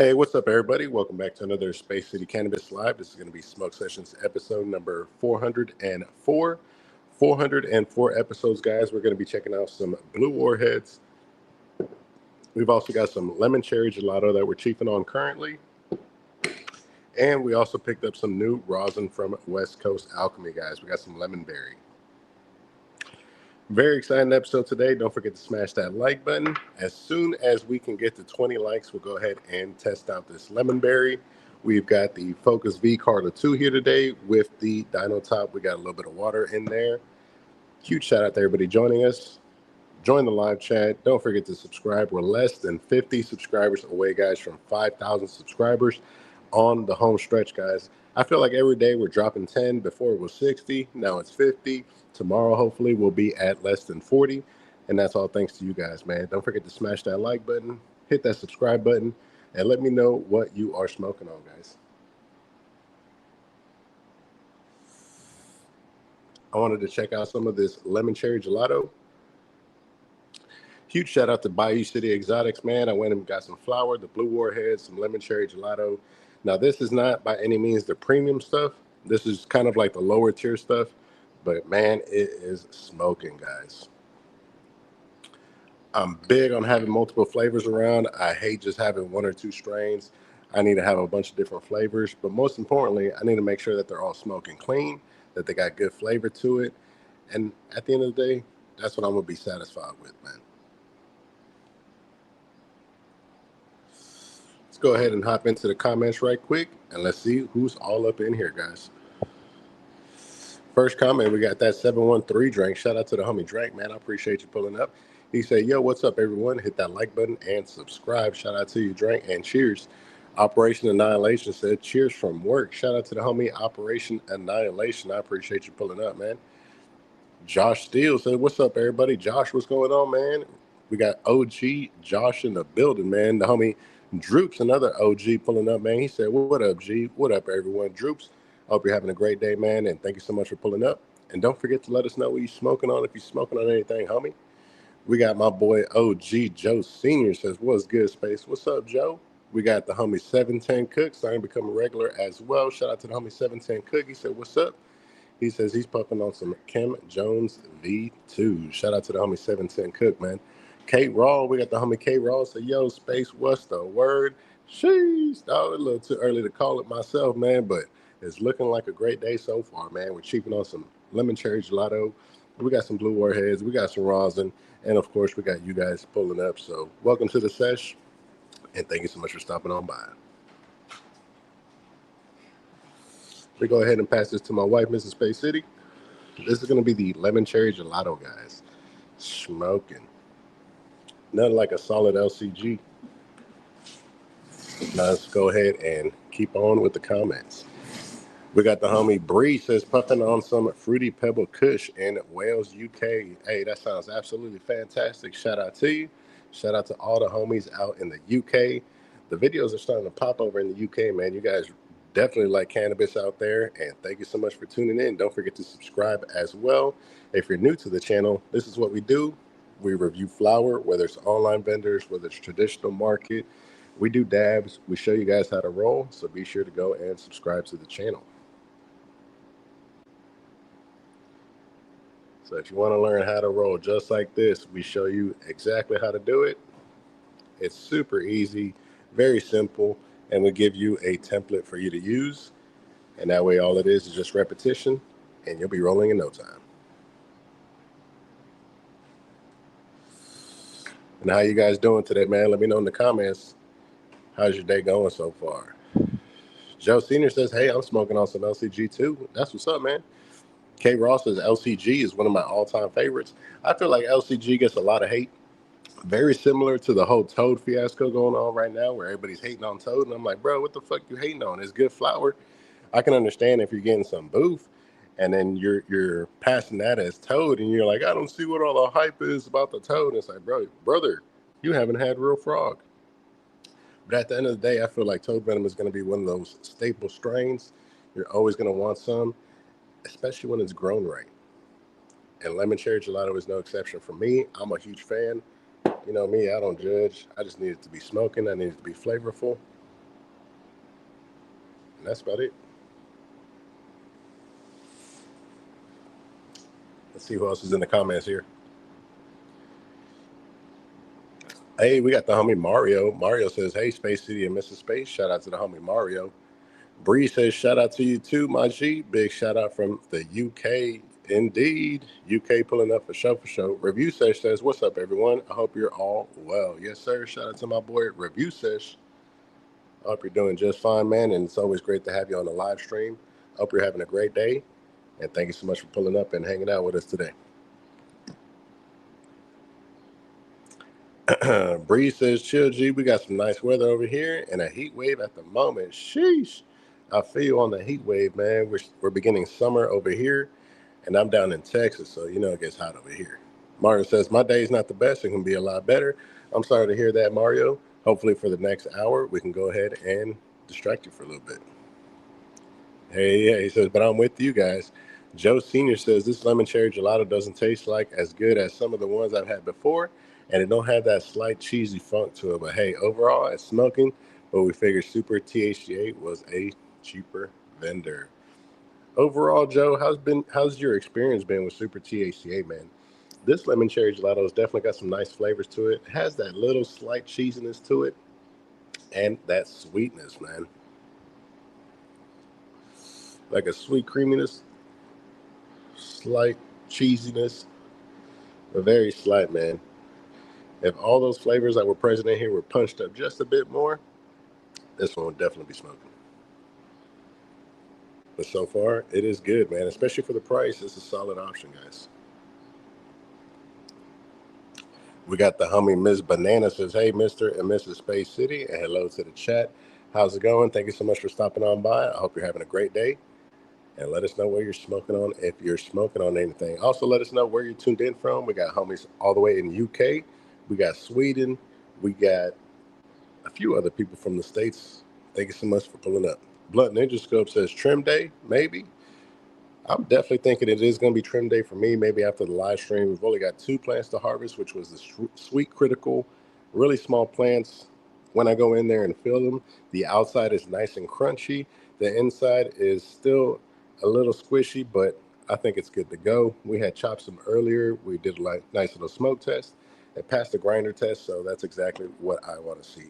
Hey, what's up, everybody? Welcome back to another Space City Cannabis Live. This is going to be Smoke Sessions episode number 404. 404 episodes, guys. We're going to be checking out some blue Warheads. We've also got some lemon cherry gelato that we're chiefing on currently. And we also picked up some new rosin from West Coast Alchemy, guys. We got some Lemonberry. Very exciting episode today. Don't forget to smash that like button. As soon as we can get to 20 likes, we'll go ahead and test out this Lemonberry. We've got the Focus V Carter 2 here today with the Dino Top. We got a little bit of water in there. Huge shout out to everybody joining us. Join the live chat. Don't forget to subscribe. We're less than 50 subscribers away, guys, from 5,000 subscribers on the home stretch, guys. I feel like every day we're dropping 10. Before it was 60. Now it's 50. Tomorrow, hopefully, we'll be at less than 40. And that's all thanks to you guys, man. Don't forget to smash that like button, hit that subscribe button, and let me know what you are smoking on, guys. I wanted to check out some of this lemon cherry gelato. Huge shout out to Bayou City Exotics, man. I went and got some flour, the blue Warheads, some lemon cherry gelato. Now, this is not by any means the premium stuff. This is kind of like the lower tier stuff. But, man, it is smoking, guys. I'm big on having multiple flavors around. I hate just having one or two strains. I need to have a bunch of different flavors. But most importantly, I need to make sure that they're all smoking clean, that they got good flavor to it. And at the end of the day, that's what I'm going to be satisfied with, man. Let's go ahead and hop into the comments right quick, and let's see who's all up in here, guys. First comment, we got that 713 Drink. Shout out to the homie Drink, man. I appreciate you pulling up. He said, yo, what's up, everyone? Hit that like button and subscribe. Shout out to you, Drink, and cheers. Operation Annihilation said, cheers from work. Shout out to the homie Operation Annihilation. I appreciate you pulling up, man. Josh Steele said, what's up, everybody? Josh, what's going on, man? We got OG Josh in the building, man. The homie Droops, another OG pulling up, man. He said, what up, G? What up, everyone? Droops, I hope you're having a great day, man, and thank you so much for pulling up. And don't forget to let us know what you're smoking on if you're smoking on anything, homie. We got my boy OG Joe Sr. says, what's good, Space? What's up, Joe? We got the homie 710 Cook starting to become a regular as well. Shout out to the homie 710 Cook. He said, what's up? He says he's puffing on some Kim Jones V2. Shout out to the homie 710 Cook, man. Kate Raw, we got the homie Kate Raw. Say, yo, Space, what's the word? Sheesh, dog, a little too early to call it myself, man, but it's looking like a great day so far, man. We're cheaping on some lemon cherry gelato. We got some blue Warheads. We got some rosin. And, of course, we got you guys pulling up. So welcome to the sesh, and thank you so much for stopping on by. We go ahead and pass this to my wife, Mrs. Space City. This is going to be the lemon cherry gelato, guys. Smoking. Nothing like a solid LCG. Now let's go ahead and keep on with the comments. We got the homie Bree says puffing on some Fruity Pebble Kush in Wales, UK. Hey, that sounds absolutely fantastic. Shout out to you. Shout out to all the homies out in the UK. The videos are starting to pop over in the UK, man. You guys definitely like cannabis out there, and thank you so much for tuning in. Don't forget to subscribe as well. If you're new to the channel, this is what we do. We review flower, whether it's online vendors, whether it's traditional market. We do dabs. We show you guys how to roll, so be sure to go and subscribe to the channel. So if you want to learn how to roll just like this, we show you exactly how to do it. It's super easy, very simple, and we give you a template for you to use. And that way all it is just repetition, and you'll be rolling in no time. And how you guys doing today, man? Let me know in the comments. How's your day going so far? Joe Sr. says, hey, I'm smoking on some LCG too. That's what's up, man. K. Ross says LCG is one of my all-time favorites. I feel like LCG gets a lot of hate. Very similar to the whole Toad fiasco going on right now where everybody's hating on Toad. And I'm like, bro, what the fuck you hating on? It's good flower. I can understand if you're getting some booth and then you're passing that as Toad and you're like, I don't see what all the hype is about the Toad. And it's like, brother, you haven't had real frog. But at the end of the day, I feel like Toad Venom is going to be one of those staple strains. You're always going to want some, especially when it's grown right. And lemon cherry gelato is no exception for me. I'm a huge fan. You know me, I don't judge. I just need it to be smoking. I need it to be flavorful. And that's about it. Let's see who else is in the comments here. Hey, we got the homie Mario. Mario says, hey, Space City and Mrs. Space. Shout out to the homie Mario. Bree says, shout out to you too, my G. Big shout out from the UK. Indeed. UK pulling up for show. Review Sesh says, what's up, everyone? I hope you're all well. Yes, sir. Shout out to my boy, Review Sesh. I hope you're doing just fine, man. And it's always great to have you on the live stream. I hope you're having a great day. And thank you so much for pulling up and hanging out with us today. Bree says, chill, G. We got some nice weather over here and a heat wave at the moment. Sheesh. I feel you on the heat wave, man. We're beginning summer over here, and I'm down in Texas, so you know it gets hot over here. Mario says, my day's not the best. It can be a lot better. I'm sorry to hear that, Mario. Hopefully for the next hour, we can go ahead and distract you for a little bit. Hey, yeah, he says, but I'm with you guys. Joe Sr. says, this lemon cherry gelato doesn't taste like as good as some of the ones I've had before, and it don't have that slight cheesy funk to it. But hey, overall, it's smoking, but we figured Super THCA was a cheaper vendor. Overall, Joe, how's your experience been with Super THCA, man? This lemon cherry gelato has definitely got some nice flavors to it. It has that little slight cheesiness to it, and that sweetness, man. Like a sweet creaminess, slight cheesiness, but very slight, man. If all those flavors that were present in here were punched up just a bit more, this one would definitely be smoking. But so far, it is good, man. Especially for the price, it's a solid option, guys. We got the homie Ms. Banana says, hey, Mr. and Mrs. Space City, and hello to the chat. How's it going? Thank you so much for stopping on by. I hope you're having a great day. And let us know where you're smoking on, if you're smoking on anything. Also, let us know where you're tuned in from. We got homies all the way in the UK. We got Sweden. We got a few other people from the States. Thank you so much for pulling up. Blunt Ninja Scope says trim day, maybe. I'm definitely thinking it is going to be trim day for me, maybe after the live stream. We've only got 2 plants to harvest, which was the Sweet Critical, really small plants. When I go in there and fill them, the outside is nice and crunchy. The inside is still a little squishy, but I think it's good to go. We had chopped some earlier. We did a nice little smoke test. It passed the grinder test, so that's exactly what I want to see.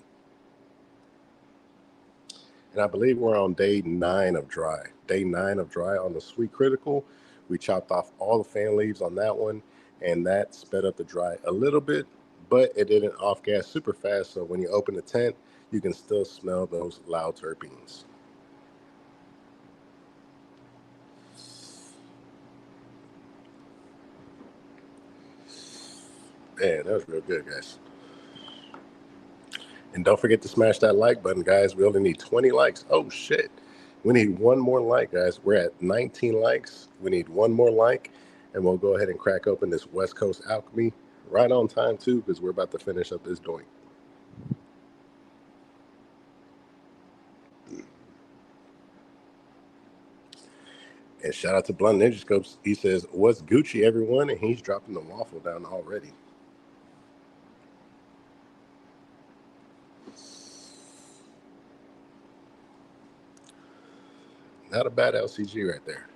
And I believe we're on day 9 of dry. Day 9 of dry on the Sweet Critical. We chopped off all the fan leaves on that one, and that sped up the dry a little bit, but it didn't off gas super fast. So when you open the tent, you can still smell those loud terpenes. Man, that was real good, guys. And don't forget to smash that like button, guys. We only need 20 likes. Oh, shit. We need one more like, guys. We're at 19 likes. We need one more like, and we'll go ahead and crack open this West Coast Alchemy right on time, too, because we're about to finish up this joint. And shout out to Blunt Ninja Scopes. He says, what's Gucci, everyone? And he's dropping the waffle down already. Not a bad LCG right there.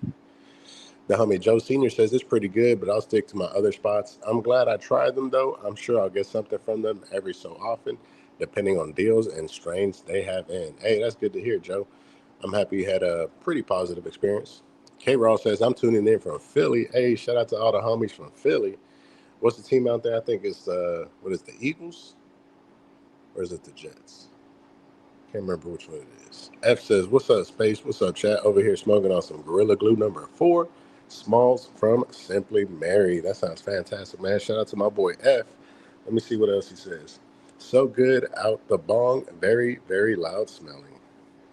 The homie Joe Sr. says it's pretty good, but I'll stick to my other spots. I'm glad I tried them, though. I'm sure I'll get something from them every so often, depending on deals and strains they have in. Hey, that's good to hear, Joe. I'm happy you had a pretty positive experience. K-Raw says, I'm tuning in from Philly. Hey, shout out to all the homies from Philly. What's the team out there? I think it's, what is it, the Eagles? Or is it the Jets? Can't remember which one it is. F says, what's up, Space? What's up, chat? Over here smoking on some Gorilla Glue number 4. Smalls from Simply Mary. That sounds fantastic, man. Shout out to my boy F. Let me see what else he says. So good out the bong. Very, very loud smelling.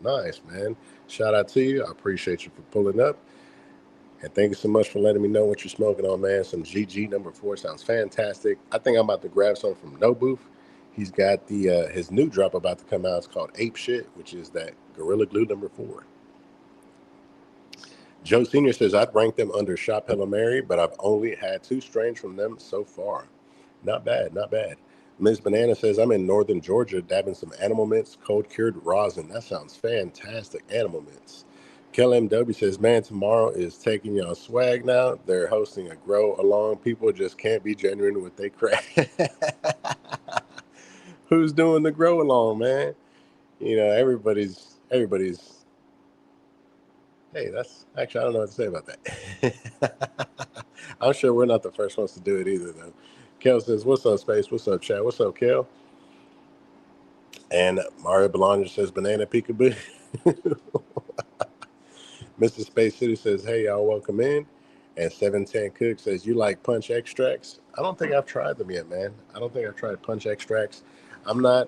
Nice, man. Shout out to you. I appreciate you for pulling up. And thank you so much for letting me know what you're smoking on, man. Some GG number 4 sounds fantastic. I think I'm about to grab some from No Booth. He's got the his new drop about to come out. It's called Ape Shit, which is that Gorilla Glue number 4. Joe Sr. says, I'd rank them under Shop Hello Mary, but I've only had 2 strains from them so far. Not bad, not bad. Ms. Banana says, I'm in northern Georgia dabbing some animal mints, cold cured rosin. That sounds fantastic. Animal mints. Kel MW says, man, tomorrow is taking y'all swag now. They're hosting a grow along. People just can't be genuine with their crap. Who's doing the grow along, man? You know, everybody's. Hey, that's actually, I don't know what to say about that. I'm sure we're not the first ones to do it either, though. Kel says, what's up, Space? What's up, chat? What's up, Kel? And Mario Belanger says, banana peekaboo. Mr. Space City says, hey, y'all, welcome in. And 710 Cook says, you like punch extracts? I don't think I've tried them yet, man. I don't think I've tried punch extracts. I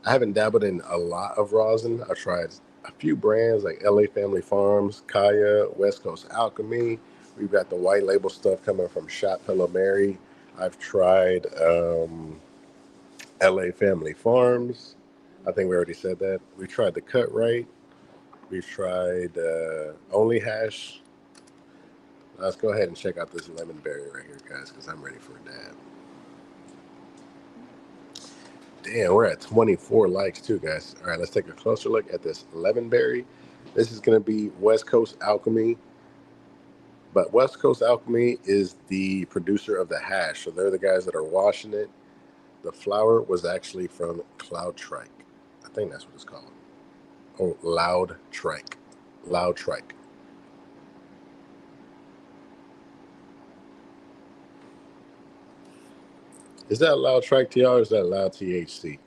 haven't dabbled in a lot of rosin. I've tried a few brands like LA Family Farms, Kaya, West Coast Alchemy. We've got the white label stuff coming from Shop Pillow Mary. I've tried LA Family Farms. I think we already said that. We tried the Cut Right. We've tried Only Hash. Let's go ahead and check out this Lemonberry right here, guys, because I'm ready for a dab. Damn, we're at 24 likes too, guys. All right, let's take a closer look at this Lemonberry. This is going to be West Coast Alchemy. But West Coast Alchemy is the producer of the hash. So they're the guys that are washing it. The flower was actually from Cloud Trike. I think that's what it's called. Oh, Loud Trike. Loud Trike. Is that Loud Trike to y'all or is that Loud THC?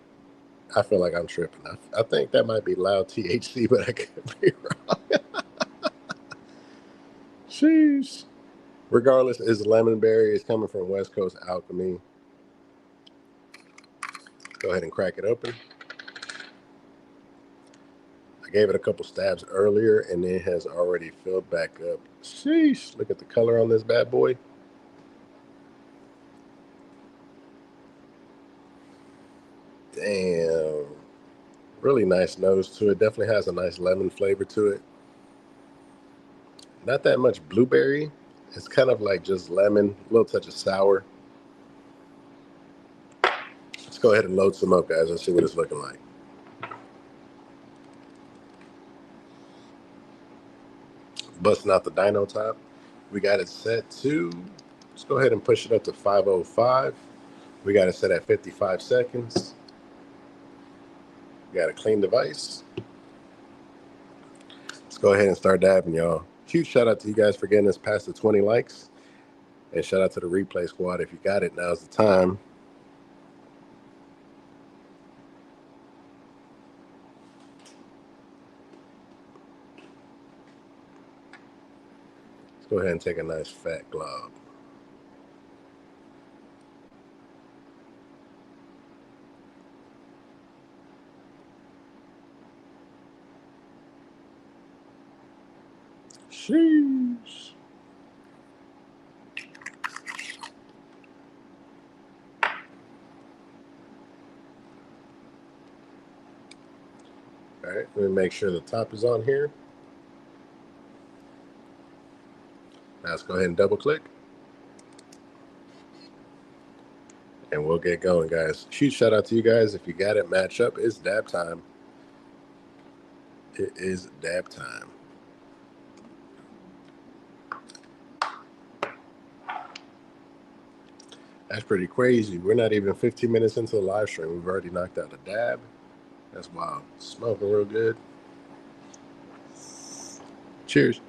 I feel like I'm tripping. I think that might be Loud THC, but I could be wrong. Sheesh. Regardless, it's Lemonberry. It's coming from West Coast Alchemy. Go ahead and crack it open. I gave it a couple stabs earlier, and it has already filled back up. Sheesh. Look at the color on this bad boy. Damn. Really nice nose to it. Definitely has a nice lemon flavor to it. Not that much blueberry. It's kind of like just lemon, a little touch of sour. Let's go ahead and load some up, guys, and see what it's looking like. Busting out the dyno top. We got it set to, let's go ahead and push it up to 505. We got it set at 55 seconds. We got a clean device. Let's go ahead and start dabbing, y'all. Huge shout out to you guys for getting us past the 20 likes. And shout out to the replay squad. If you got it, now's the time. Let's go ahead and take a nice fat glob. Sheesh. All right, let me make sure the top is on here. Now let's go ahead and double click. And we'll get going, guys. Huge shout out to you guys. If you got it, match up. It's dab time. It is dab time. That's pretty crazy. We're not even 15 minutes into the live stream. We've already knocked out a dab. That's wild. Smoking real good. Cheers.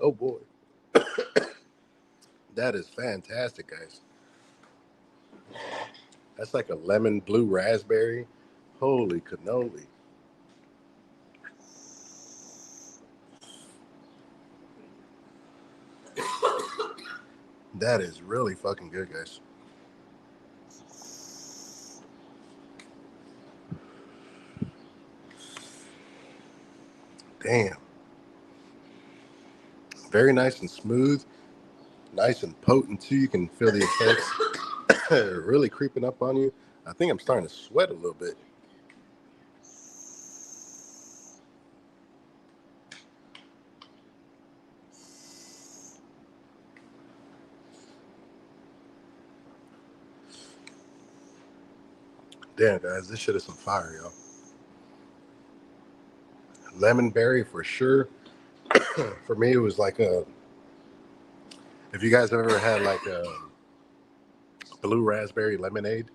Oh boy. That is fantastic, guys. That's like a lemon blue raspberry. Holy cannoli. That is really fucking good, guys. Damn. Very nice and smooth. Nice and potent, too. You can feel the effects really creeping up on you. I think I'm starting to sweat a little bit. Damn, guys, this shit is some fire, y'all. Lemonberry for sure. For me, it was like a. If you guys have ever had like a blue raspberry lemonade,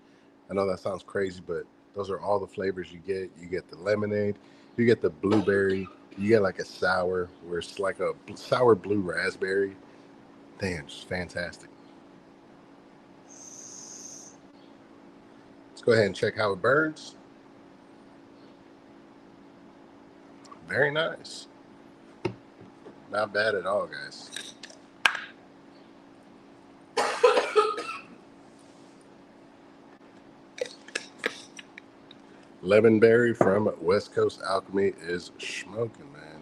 I know that sounds crazy, but those are all the flavors you get. You get the lemonade, you get the blueberry, you get like a sour, where it's like a sour blue raspberry. Damn, it's fantastic. Let's go ahead and check how it burns. Very nice. Not bad at all, guys. Lemonberry from West Coast Alchemy is smoking, man.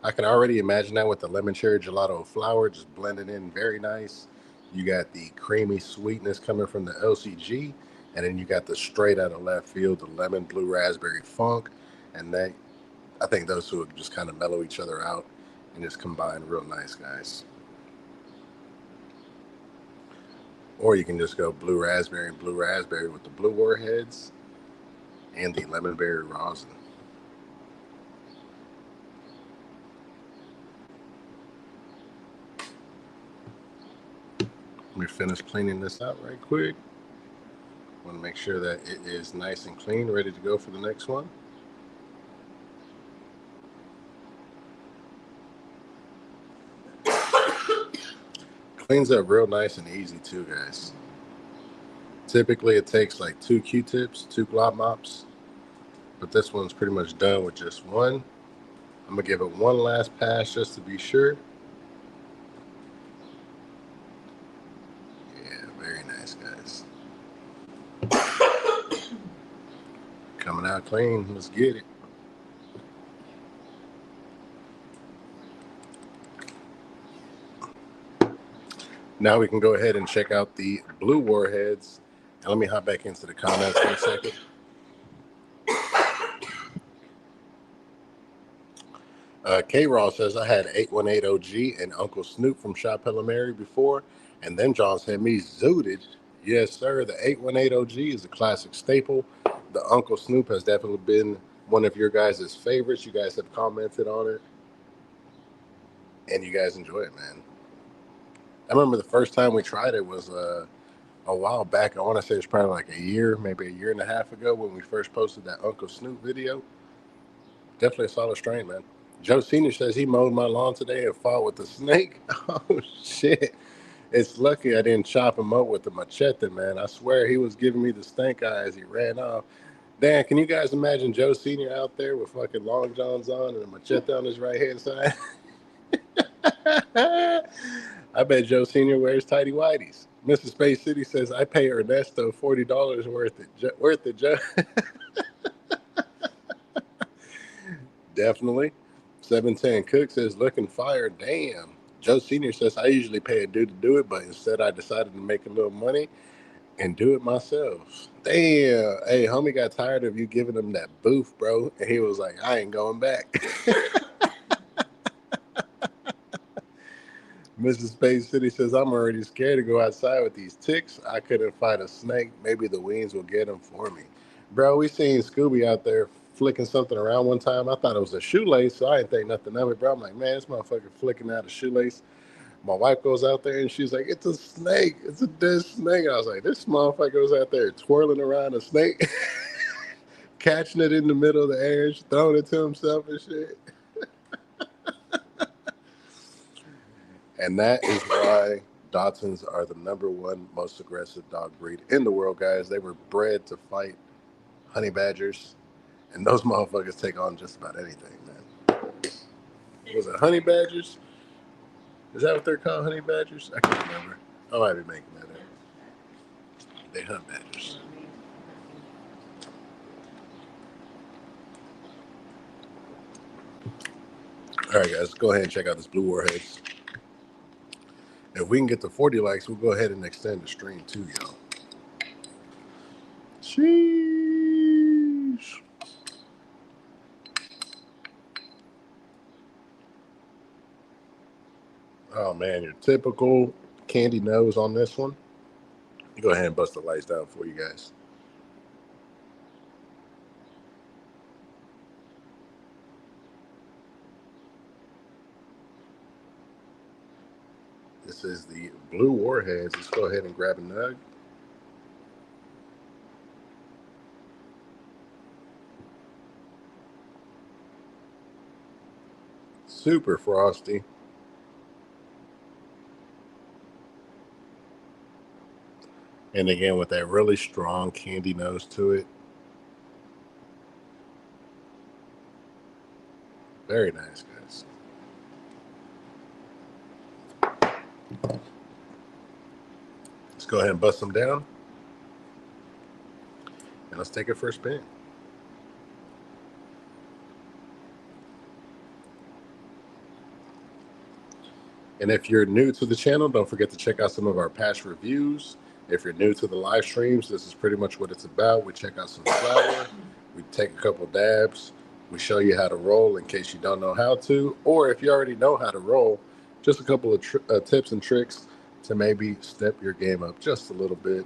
I can already imagine that with the lemon cherry gelato flour just blending in very nice. You got the creamy sweetness coming from the LCG, and then you got the straight out of left field, the lemon blue raspberry funk, and that I think those two would just kind of mellow each other out and just combine real nice, guys. Or you can just go blue raspberry and blue raspberry with the blue Warheads and the lemonberry rosin. Let me finish cleaning this out right quick. Want to make sure that it is nice and clean, ready to go for the next one. Cleans up real nice and easy too, guys. Typically it takes like 2 Q-tips, 2 glop mops, but this one's pretty much done with just one. I'm gonna give it one last pass just to be sure. Yeah, very nice, guys. Coming out clean. Let's get it. Now we can go ahead and check out the blue Warheads. And let me hop back into the comments for a second. K-Raw says, I had 818 OG and Uncle Snoop from Shop Lemonberry before, and then John said me zooted. Yes, sir. The 818 OG is a classic staple. The Uncle Snoop has definitely been one of your guys' favorites. You guys have commented on it, and you guys enjoy it, man. I remember the first time we tried it was a while back. I want to say it's probably like a year, maybe a year and a half ago when we first posted that Uncle Snoop video. Definitely a solid strain, man. Joe Senior says he mowed my lawn today and fought with the snake. Oh shit! It's lucky I didn't chop him up with the machete, man. I swear he was giving me the stink eye as he ran off. Dan, can you guys imagine Joe Senior out there with fucking long johns on and a machete on his right hand side? I bet Joe Senior wears tighty whities. Mrs. Space City says I pay Ernesto $40 worth it, Joe. Definitely. 710 Cook says, looking fire. Damn. Joe Senior says, I usually pay a dude to do it, but instead I decided to make a little money and do it myself. Damn. Hey, homie got tired of you giving him that booth, bro. And he was like, I ain't going back. Mrs. Space City says, I'm already scared to go outside with these ticks. I couldn't find a snake. Maybe the wings will get them for me. Bro, we seen Scooby out there flicking something around one time. I thought it was a shoelace, so I didn't think nothing of it, bro. I'm like, man, this motherfucker flicking out a shoelace. My wife goes out there and she's like, it's a snake. It's a dead snake. I was like, this motherfucker goes out there twirling around a snake, catching it in the middle of the air, throwing it to himself and shit. And that is why Dachshunds are the #1 most aggressive dog breed in the world, guys. They were bred to fight honey badgers, and those motherfuckers take on just about anything, man. Was it honey badgers? Is that what they're called, honey badgers? I can't remember. I might be making that up. They hunt badgers. All right, guys, go ahead and check out this blue Warheads. If we can get to 40 likes, we'll go ahead and extend the stream too, y'all. Sheesh. Oh man, your typical candy nose on this one. Go ahead and bust the lights down for you guys. This is the blue Warheads. Let's go ahead and grab a nug. Super frosty. And again, with that really strong candy nose to it. Very nice, guys. Let's go ahead and bust them down. And let's take it for a spin. And if you're new to the channel, don't forget to check out some of our past reviews. If you're new to the live streams, this is pretty much what it's about. We check out some flour, we take a couple dabs, we show you how to roll in case you don't know how to, or if you already know how to roll, just a couple of tips and tricks to maybe step your game up just a little bit,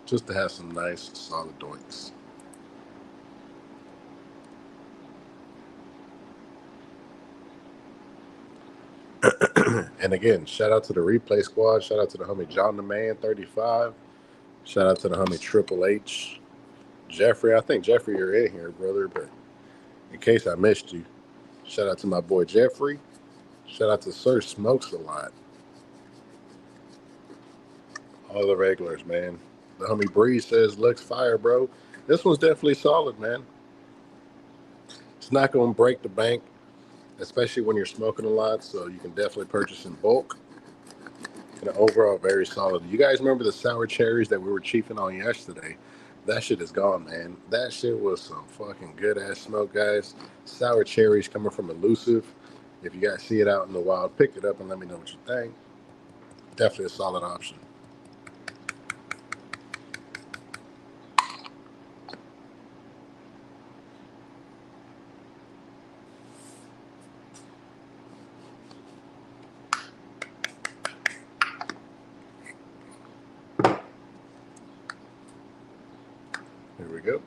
just to have some nice solid doinks. And again, shout out to the replay squad. Shout out to the homie John the Man 35. Shout out to the homie Triple H. Jeffrey, I think Jeffrey, you're in here, brother, but in case I missed you, shout out to my boy Jeffrey. Shout out to Sir Smokes a Lot. All the regulars, man. The homie Breeze says, looks fire, bro. This one's definitely solid, man. It's not going to break the bank, especially when you're smoking a lot, so you can definitely purchase in bulk. And overall, very solid. You guys remember the sour cherries that we were chiefing on yesterday? That shit is gone, man. That shit was some fucking good ass smoke, guys. Sour cherries coming from Elusive. If you guys see it out in the wild, pick it up and let me know what you think. Definitely a solid option. Here we go.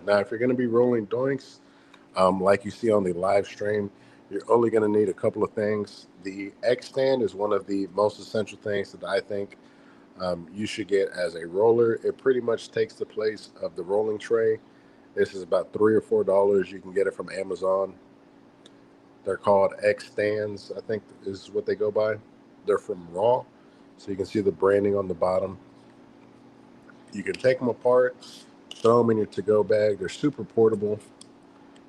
Now, if you're going to be rolling doinks, like you see on the live stream, you're only going to need a couple of things. The X stand is one of the most essential things that I think you should get as a roller. It pretty much takes the place of the rolling tray. This is about $3 or $4. You can get it from Amazon. They're called X stands, I think is what they go by. They're from Raw, so you can see the branding on the bottom. You can take them apart, throw them in your to-go bag. They're super portable,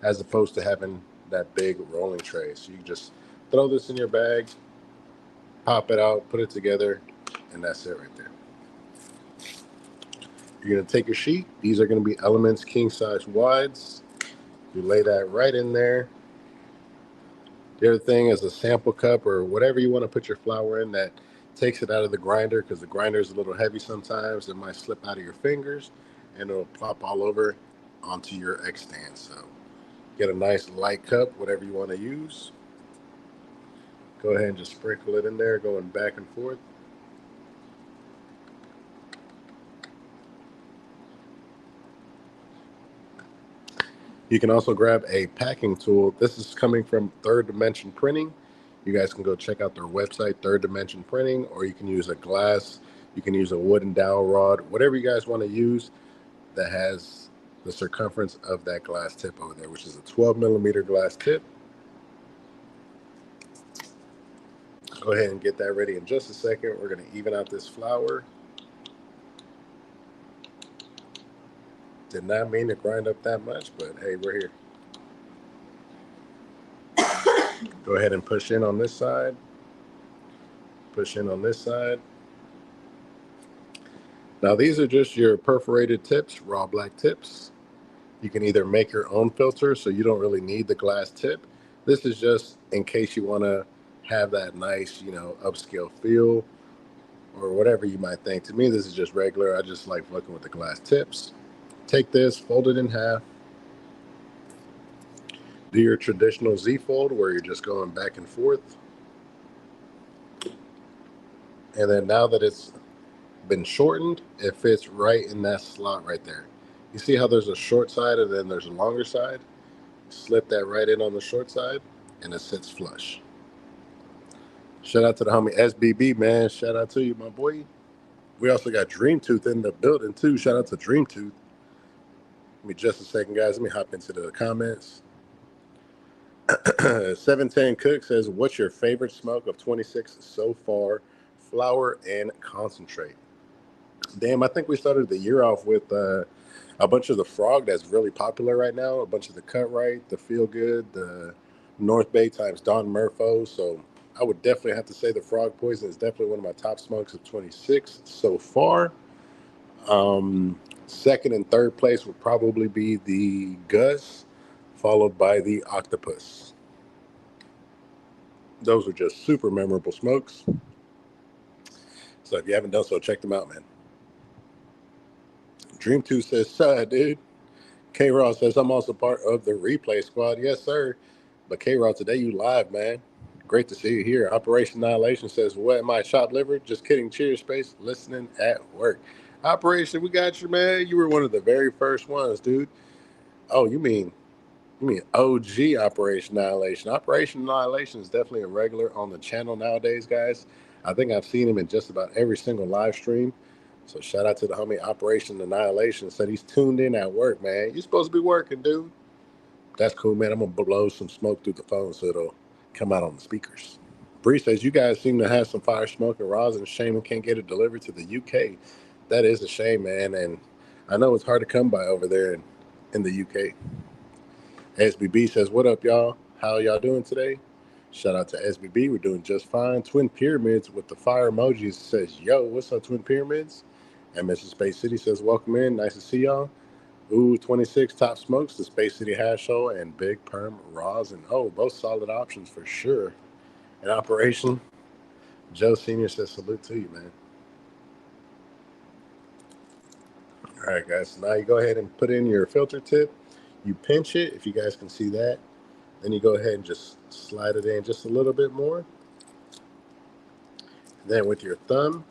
as opposed to having that big rolling tray. So you can just throw this in your bag, pop it out, put it together, and that's it right there. You're going to take your sheet. These are going to be Elements king size wides. You lay that right in there. The other thing is a sample cup or whatever you want to put your flour in that takes it out of the grinder, because the grinder is a little heavy sometimes. It might slip out of your fingers and it'll plop all over onto your X stand. So get a nice light cup, whatever you want to use. Go ahead and just sprinkle it in there, going back and forth. You can also grab a packing tool. This is coming from Third Dimension Printing. You guys can go check out their website, Third Dimension Printing, or you can use a glass, you can use a wooden dowel rod, whatever you guys want to use that has the circumference of that glass tip over there, which is a 12 millimeter glass tip. Go ahead and get that ready in just a second. We're going to even out this flour. Did not mean to grind up that much, but hey, we're here. Go ahead and push in on this side. Push in on this side. Now, these are just your perforated tips, raw black tips. You can either make your own filter, so you don't really need the glass tip. This is just in case you want to have that nice, upscale feel or whatever you might think. To me, this is just regular. I just like fucking with the glass tips. Take this, fold it in half. Do your traditional Z fold where you're just going back and forth. And then now that it's been shortened, it fits right in that slot right there. You see how there's a short side and then there's a longer side? Slip that right in on the short side and it sits flush. Shout out to the homie SBB, man. Shout out to you, my boy. We also got Dream Tooth in the building too. Shout out to Dream Tooth. Give me just a second, guys. Let me hop into the comments. 710 Cook says, what's your favorite smoke of 26 so far? Flower and concentrate. Damn, I think we started the year off with a bunch of the Frog that's really popular right now. A bunch of the Cut Right, the Feel Good, the North Bay times Don Murpho. So I would definitely have to say the Frog Poison is definitely one of my top smokes of 26 so far. Second and third place would probably be the Gus, followed by the Octopus. Those are just super memorable smokes. So if you haven't done so, check them out, man. Dream 2 says, dude. K Raw says, I'm also part of the replay squad. Yes, sir. But K Raw, today you live, man. Great to see you here. Operation Annihilation says, what am I, shop liver? Just kidding. Cheers, space. Listening at work. Operation, we got you, man. You were one of the very first ones, dude. Oh, you mean OG Operation Annihilation. Operation Annihilation is definitely a regular on the channel nowadays, guys. I think I've seen him in just about every single live stream. So shout out to the homie Operation Annihilation. Said he's tuned in at work, man. You're supposed to be working, dude. That's cool, man. I'm going to blow some smoke through the phone so it'll come out on the speakers. Bree says, you guys seem to have some fire smoke and rosin. Shame we can't get it delivered to the UK. That is a shame, man. And I know it's hard to come by over there in the UK. SBB says, what up, y'all? How y'all doing today? Shout out to SBB. We're doing just fine. Twin Pyramids with the fire emojis says, yo, what's up, Twin Pyramids? And Mr. Space City says, welcome in. Nice to see y'all. Ooh, 26 Top Smokes, the Space City Hash Show, and Big Perm Rosin. Oh, both solid options for sure. In operation, Joe Sr. says, salute to you, man. All right, guys. So now you go ahead and put in your filter tip. You pinch it, if you guys can see that. Then you go ahead and just slide it in just a little bit more. Then with your thumb,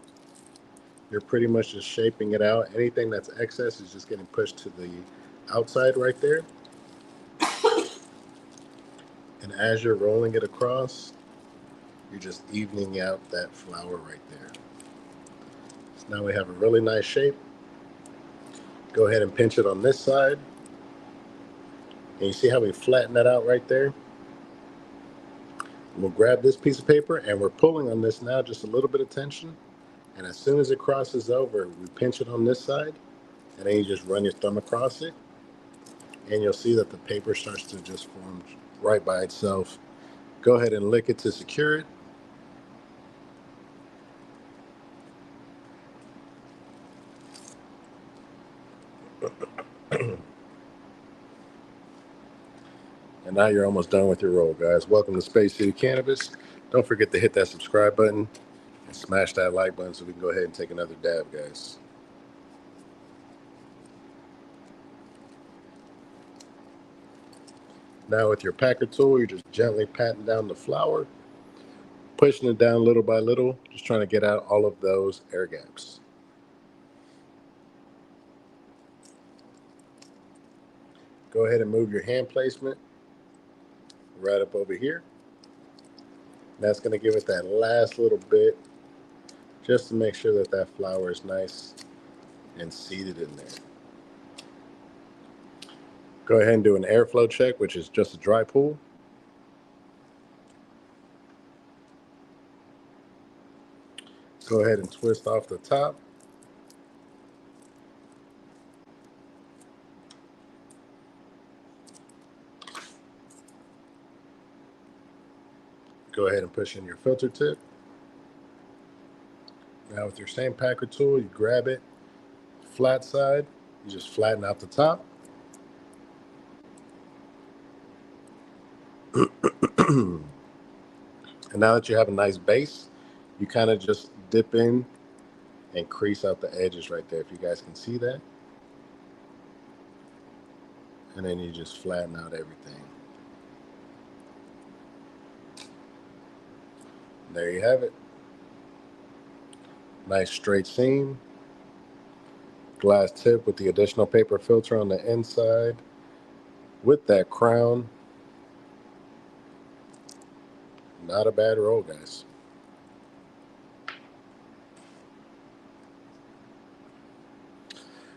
you're pretty much just shaping it out. Anything that's excess is just getting pushed to the outside right there. And as you're rolling it across, you're just evening out that flower right there. So now we have a really nice shape. Go ahead and pinch it on this side. And you see how we flatten that out right there? We'll grab this piece of paper and we're pulling on this now, just a little bit of tension. And as soon as it crosses over, we pinch it on this side. And then you just run your thumb across it. And you'll see that the paper starts to just form right by itself. Go ahead and lick it to secure it. And now you're almost done with your roll, guys. Welcome to Space City Cannabis. Don't forget to hit that subscribe button and smash that like button so we can go ahead and take another dab, guys. Now with your packer tool, you're just gently patting down the flour, pushing it down little by little, just trying to get out all of those air gaps. Go ahead and move your hand placement right up over here. That's going to give it that last little bit just to make sure that that flour is nice and seated in there. Go ahead and do an airflow check, which is just a dry pull. Go ahead and twist off the top. Go ahead and push in your filter tip. Now with your same packer tool, you grab it, flat side, you just flatten out the top. And now that you have a nice base, you kind of just dip in and crease out the edges right there, if you guys can see that. And then you just flatten out everything. There you have it. Nice straight seam. Glass tip with the additional paper filter on the inside. With that crown. Not a bad roll, guys.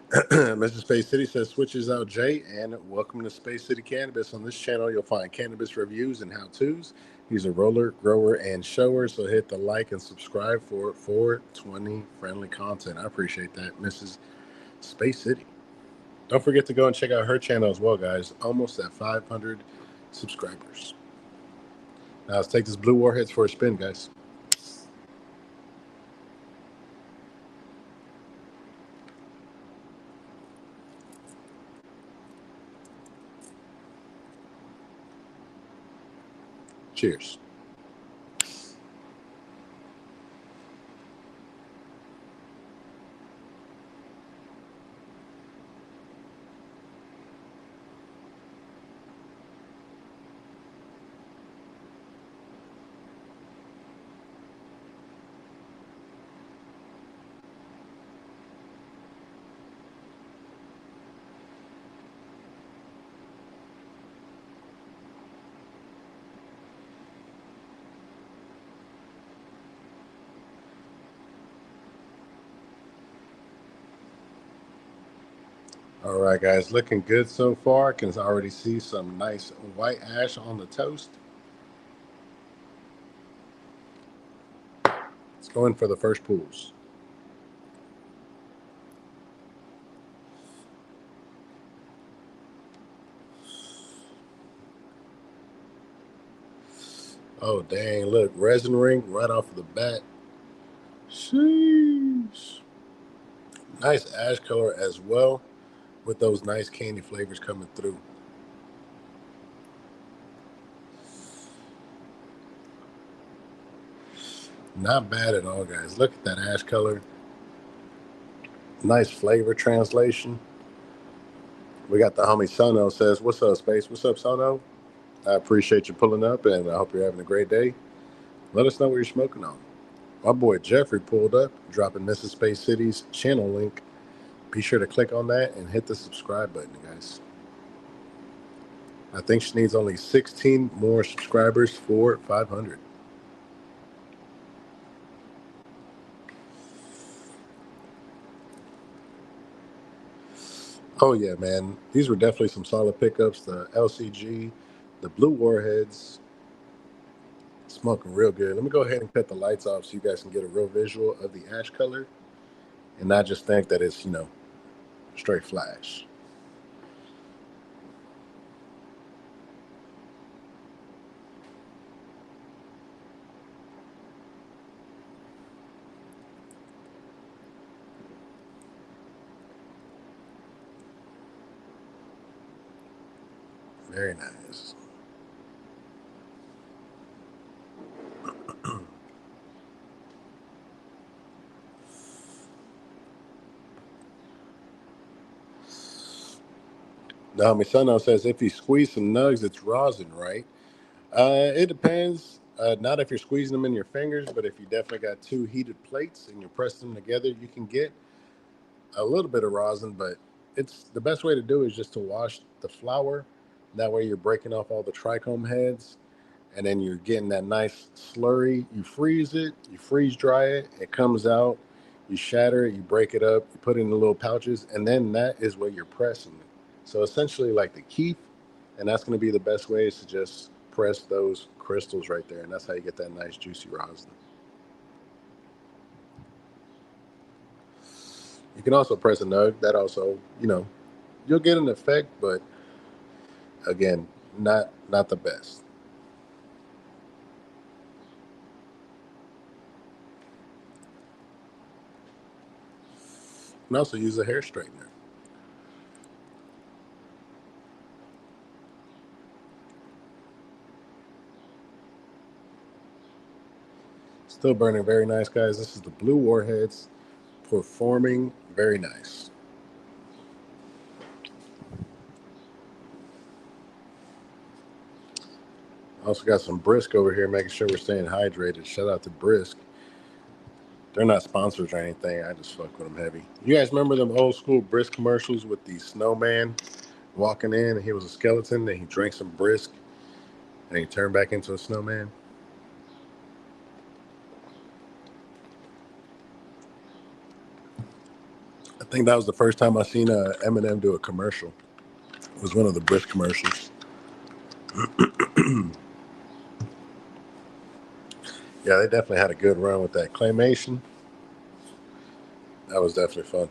Mr. Space City says, switches out Jay, and welcome to Space City Cannabis. On this channel, you'll find cannabis reviews and how-tos. He's a roller, grower, and shower, so hit the like and subscribe for 420 friendly content. I appreciate that, Mrs. Space City. Don't forget to go and check out her channel as well, guys. Almost at 500 subscribers. Now let's take this blue Warheads for a spin, guys. Cheers. All right, guys, looking good so far. Can already see some nice white ash on the toast. Let's go in for the first pools. Oh, dang, look, resin ring right off of the bat. Sheesh. Nice ash color as well, with those nice candy flavors coming through. Not bad at all, guys. Look at that ash color. Nice flavor translation. We got the homie Sono says, what's up, Space? What's up, Sono? I appreciate you pulling up, and I hope you're having a great day. Let us know what you're smoking on. My boy Jeffrey pulled up, dropping Mrs. Space City's channel link. Be sure to click on that and hit the subscribe button, guys. I think she needs only 16 more subscribers for 500. Oh, yeah, man. These were definitely some solid pickups. The LCG, the blue Warheads, smoking real good. Let me go ahead and cut the lights off so you guys can get a real visual of the ash color and not just think that it's, straight flash. Very nice. Now, my son now says if you squeeze some nugs, it's rosin, right? It depends. Not if you're squeezing them in your fingers, but if you definitely got two heated plates and you're pressing them together, you can get a little bit of rosin. But it's the best way to do is just to wash the flour. That way, you're breaking off all the trichome heads, and then you're getting that nice slurry. You freeze it, you freeze dry it. It comes out. You shatter it, you break it up, you put it in the little pouches, and then that is what you're pressing. So essentially, like the keef, and that's going to be the best way is to just press those crystals right there, and that's how you get that nice juicy rosin. You can also press a nug. That also, you'll get an effect, but again, not the best. You can also use a hair straightener. Still burning very nice, guys. This is the blue Warheads performing very nice. Also got some Brisk over here, making sure we're staying hydrated. Shout out to Brisk. They're not sponsors or anything. I just fuck with them heavy. You guys remember them old school Brisk commercials with the snowman walking in and he was a skeleton and he drank some Brisk and he turned back into a snowman? I think that was the first time I seen Eminem do a commercial. It was one of the Brisk commercials. Yeah, they definitely had a good run with that claymation. That was definitely fun.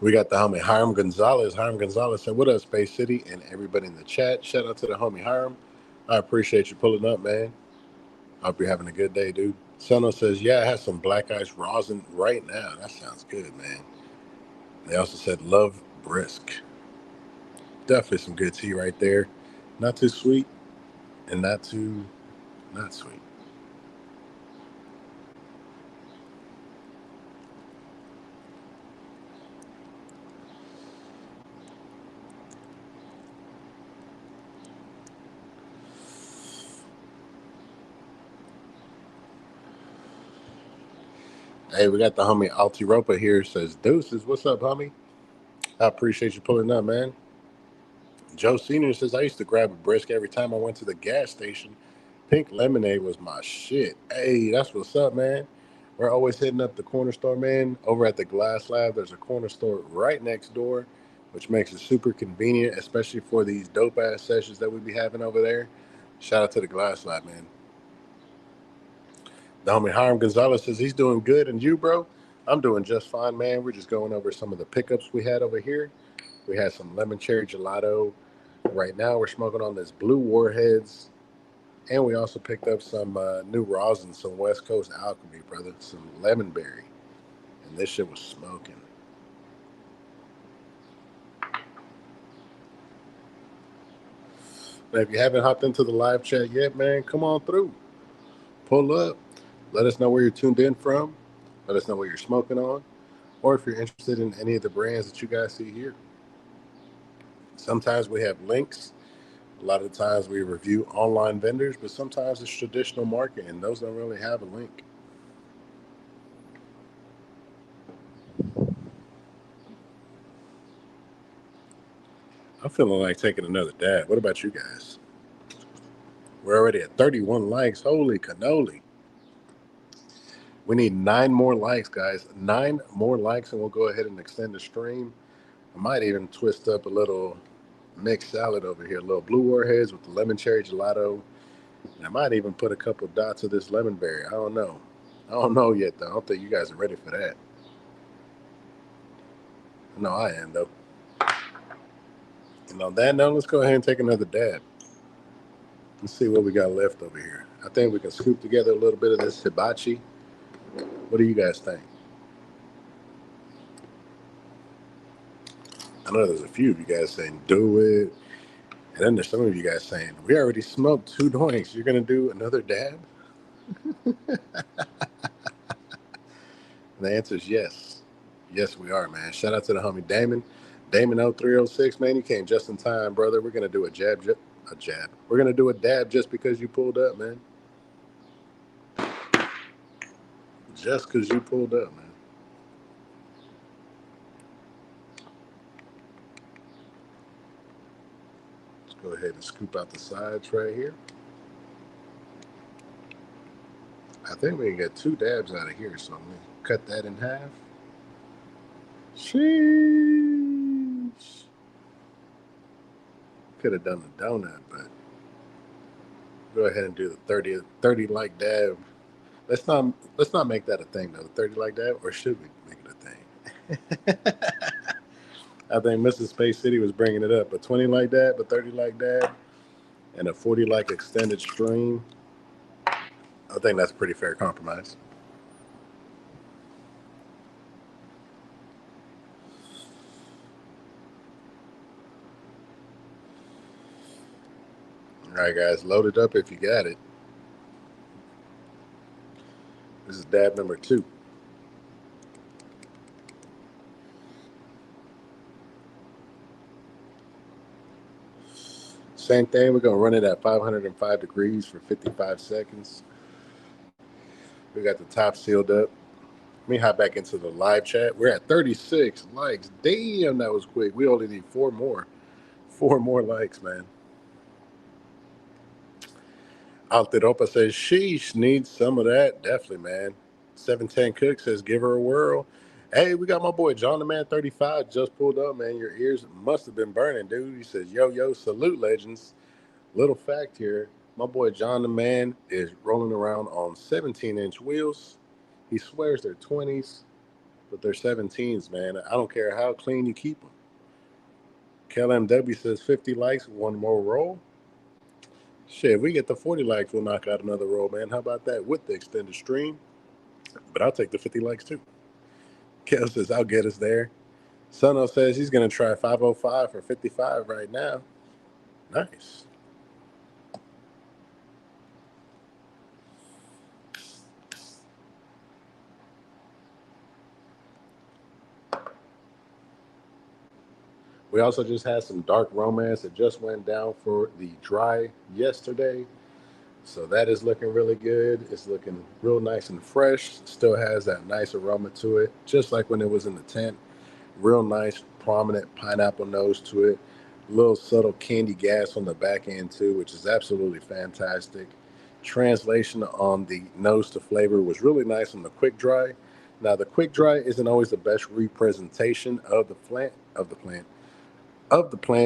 We got the homie Hiram Gonzalez. Hiram Gonzalez said, "What up, Space City?" And everybody in the chat. Shout out to the homie Hiram. I appreciate you pulling up, man. I hope you're having a good day, dude. Sono says, "Yeah, I have some black ice rosin right now." That sounds good, man. They also said, "Love Brisk." Definitely some good tea right there. Not too sweet and not too not sweet. Hey, we got the homie Altiropa here. Says, "Deuces, what's up, homie? I appreciate you pulling up, man." Joe Senior says, "I used to grab a Brisk every time I went to the gas station. Pink lemonade was my shit." Hey, that's what's up, man. We're always hitting up the corner store, man. Over at the Glass Lab, there's a corner store right next door, which makes it super convenient, especially for these dope ass sessions that we be having over there. Shout out to the Glass Lab, man. The homie Hiram Gonzalez says he's doing good, and you, bro? I'm doing just fine, man. We're just going over some of the pickups we had over here. We had some lemon cherry gelato. Right now, we're smoking on this blue Warheads. And we also picked up some new rosin, some West Coast alchemy, brother, some Lemonberry. And this shit was smoking. Now, if you haven't hopped into the live chat yet, man, come on through. Pull up. Let us know where you're tuned in from. Let us know what you're smoking on. Or if you're interested in any of the brands that you guys see here. Sometimes we have links. A lot of the times we review online vendors, but sometimes it's traditional market, and those don't really have a link. I'm feeling like taking another dab. What about you guys? We're already at 31 likes. Holy cannoli. We need 9 more likes, guys. 9 more likes, and we'll go ahead and extend the stream. I might even twist up a little mixed salad over here. A little blue warheads with the lemon cherry gelato. And I might even put a couple dots of this lemon berry. I don't know. I don't know yet, though. I don't think you guys are ready for that. No, I am, though. And on that note, let's go ahead and take another dab. Let's see what we got left over here. I think we can scoop together a little bit of this hibachi. What do you guys think? I know there's a few of you guys saying do it. And then there's some of you guys saying, we already smoked 2 joints. You're going to do another dab? And the answer is yes. Yes, we are, man. Shout out to the homie Damon. Damon 0306, man, you came just in time, brother. We're going to do a jab. We're going to do a dab just because you pulled up, man. Just because you pulled up, man. Let's go ahead and scoop out the sides right here. I think we can get 2 dabs out of here, so I'm going to cut that in half. Sheesh. Could have done the donut, but go ahead and do the 30 like dab. Let's not make that a thing though. The 30 like dab, or should we make it a thing? I think Mrs. Space City was bringing it up. A 20 like dab, a 30 like dab, and a 40 like extended stream. I think that's a pretty fair compromise. All right, guys, load it up if you got it. This is dab number 2. Same thing. We're gonna run it at 505 degrees for 55 seconds. We got the top sealed up. Let me hop back into the live chat. We're at 36 likes. Damn, that was quick. We only need 4 more. 4 more likes, man. Altiropa says, sheesh, needs some of that. Definitely, man. 710 Cook says, give her a whirl. Hey, we got my boy John the Man 35 just pulled up, man. Your ears must have been burning, dude. He says, yo, salute legends. Little fact here, my boy John the Man is rolling around on 17-inch wheels. He swears they're 20s, but they're 17s, man. I don't care how clean you keep them. KLMW says 50 likes, 1 more roll. Shit, if we get the 40 likes, we'll knock out another roll, man. How about that with the extended stream? But I'll take the 50 likes too. Kel says, I'll get us there. Sono says he's going to try 505 for 55 right now. Nice. We also just had some dark romance that just went down for the dry yesterday. So that is looking really good. It's looking real nice and fresh. Still has that nice aroma to it, just like when it was in the tent. Real nice, prominent pineapple nose to it. Little subtle candy gas on the back end too, which is absolutely fantastic. Translation on the nose to flavor was really nice on the quick dry. Now the quick dry isn't always the best representation of the plant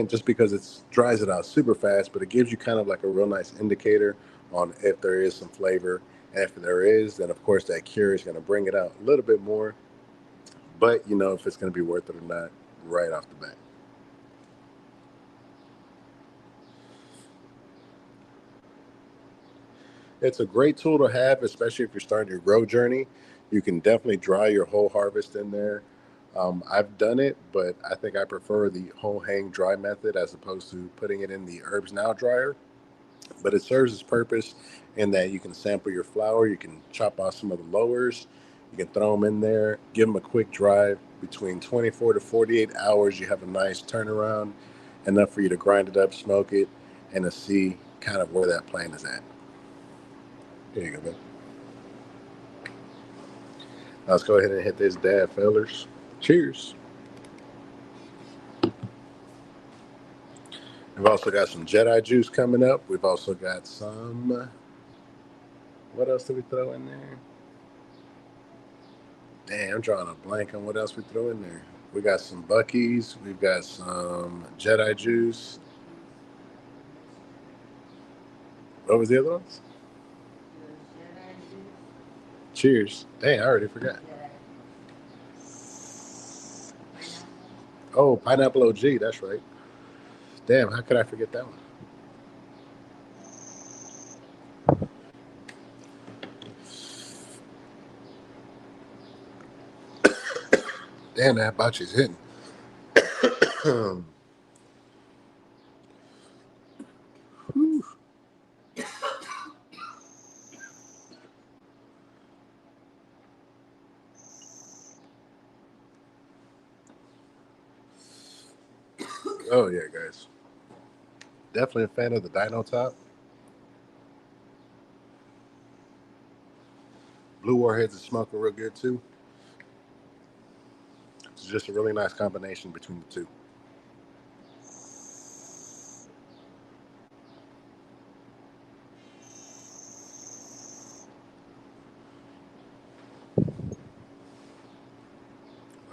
just because it dries it out super fast, but it gives you kind of like a real nice indicator on if there is some flavor. And if there is, then of course that cure is going to bring it out a little bit more. But you know if it's going to be worth it or not right off the bat. It's a great tool to have, especially if you're starting your grow journey. You can definitely dry your whole harvest in there. I've done it, but I think I prefer the whole hang dry method as opposed to putting it in the Herbs Now dryer. But it serves its purpose in that you can sample your flower, you can chop off some of the lowers, you can throw them in there, give them a quick dry. Between 24 to 48 hours, you have a nice turnaround, enough for you to grind it up, smoke it, and to see kind of where that plant is at. There you go, man. Let's go ahead and hit this dab, fellers. Cheers. We've also got some Jedi juice coming up. We've also got some. What else did we throw in there? Damn, I'm drawing a blank on what else we throw in there. We got some Buc-ee's. We've got some Jedi juice. What was the other ones? Cheers. Dang, I already forgot. Oh, Pineapple OG. That's right. Damn, how could I forget that one? Damn, that hibachi's hitting. Oh, yeah, guys. Definitely a fan of the Dino Top. Blue Warheads is smoking real good, too. It's just a really nice combination between the two.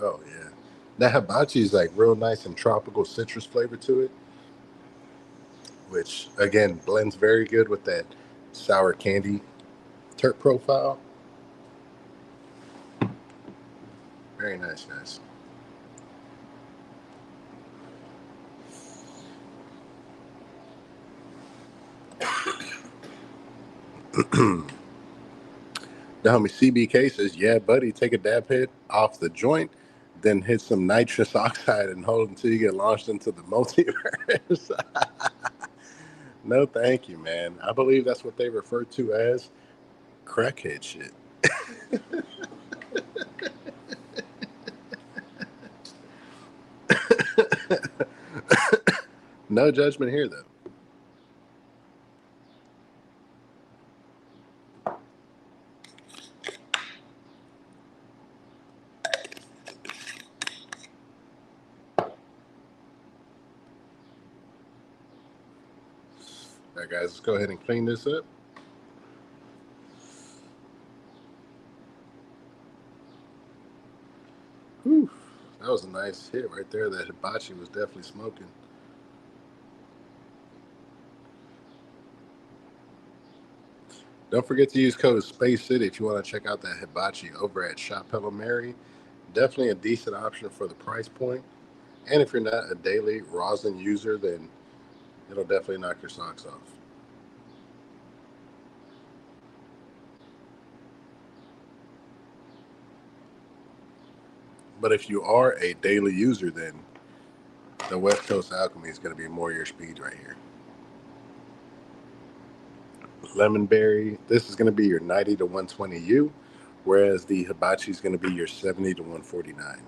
Oh, yeah. That hibachi is like real nice and tropical citrus flavor to it, which, again, blends very good with that sour candy terp profile. Very nice, guys. The homie CBK says, yeah, buddy, take a dab hit off the joint, then hit some nitrous oxide and hold until you get launched into the multiverse. No, thank you, man. I believe that's what they refer to as crackhead shit. No judgment here, though. All right, guys, let's go ahead and clean this up. Whew, that was a nice hit right there. That hibachi was definitely smoking. Don't forget to use code Space City if you want to check out that hibachi over at Shop Lemonberry. Definitely a decent option for the price point. And if you're not a daily rosin user, then it'll definitely knock your socks off. But if you are a daily user, then the West Coast Alchemy is going to be more your speed right here. Lemonberry, this is going to be your 90 to 120U, whereas the hibachi is going to be your 70 to 149.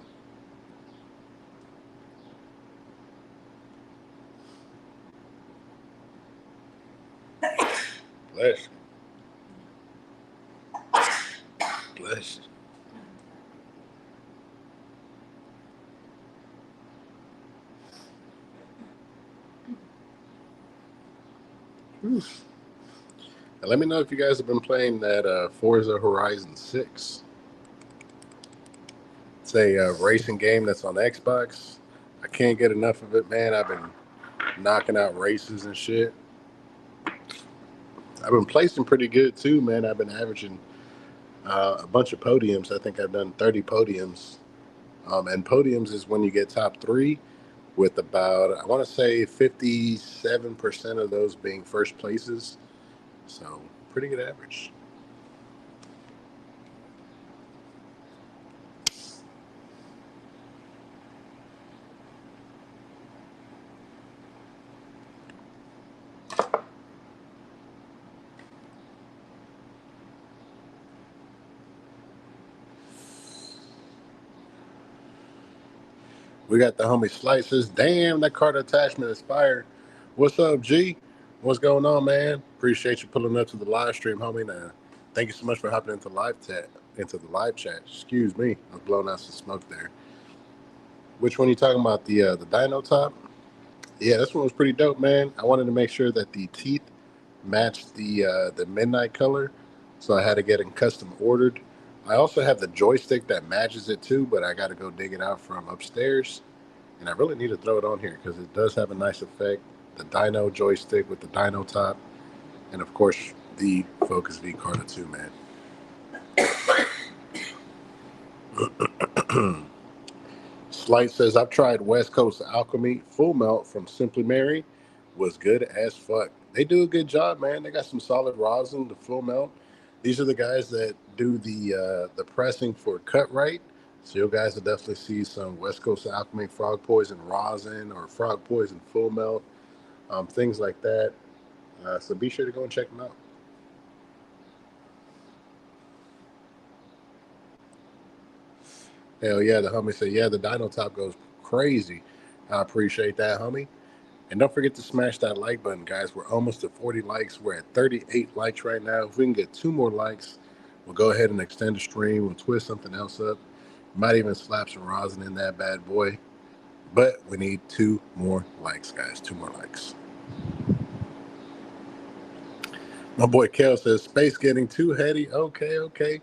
Bless you. Bless you. Now, let me know if you guys have been playing that Forza Horizon 6. It's a racing game that's on Xbox. I can't get enough of it, man. I've been knocking out races and shit. I've been placing pretty good too, man. I've been averaging a bunch of podiums. I think I've done 30 podiums. And podiums is when you get top three, with about, I want to say, 57% of those being first places. So, pretty good average. We got the homie Slices. Damn, that card attachment expired. What's up, G? What's going on, man? Appreciate you pulling up to the live stream, homie. Now, thank you so much for hopping into live chat. Into the live chat. Excuse me, I was blowing out some smoke there. Which one you talking about? The Dino top? Yeah, this one was pretty dope, man. I wanted to make sure that the teeth matched the midnight color, so I had to get it custom ordered. I also have the joystick that matches it too, but I got to go dig it out from upstairs. And I really need to throw it on here because it does have a nice effect. The Dino joystick with the Dino top, and of course the Focus V Carta 2, man. Slight says, I've tried West Coast Alchemy Full Melt from Simply Mary. Was good as fuck. They do a good job, man. They got some solid rosin, the Full Melt. These are the guys that do the pressing for Cut Right. So you guys will definitely see some West Coast Alchemy Frog Poison rosin or Frog Poison Full Melt, things like that. So be sure to go and check them out. Hell yeah, the homie said, yeah, the Dino Top goes crazy. I appreciate that, homie. And don't forget to smash that like button, guys. We're almost at 40 likes. We're at 38 likes right now. If we can get 2 more likes, we'll go ahead and extend the stream. We'll twist something else up. Might even slap some rosin in that bad boy. But we need 2 more likes, guys. 2 more likes. My boy Kel says, space getting too heady. Okay, okay.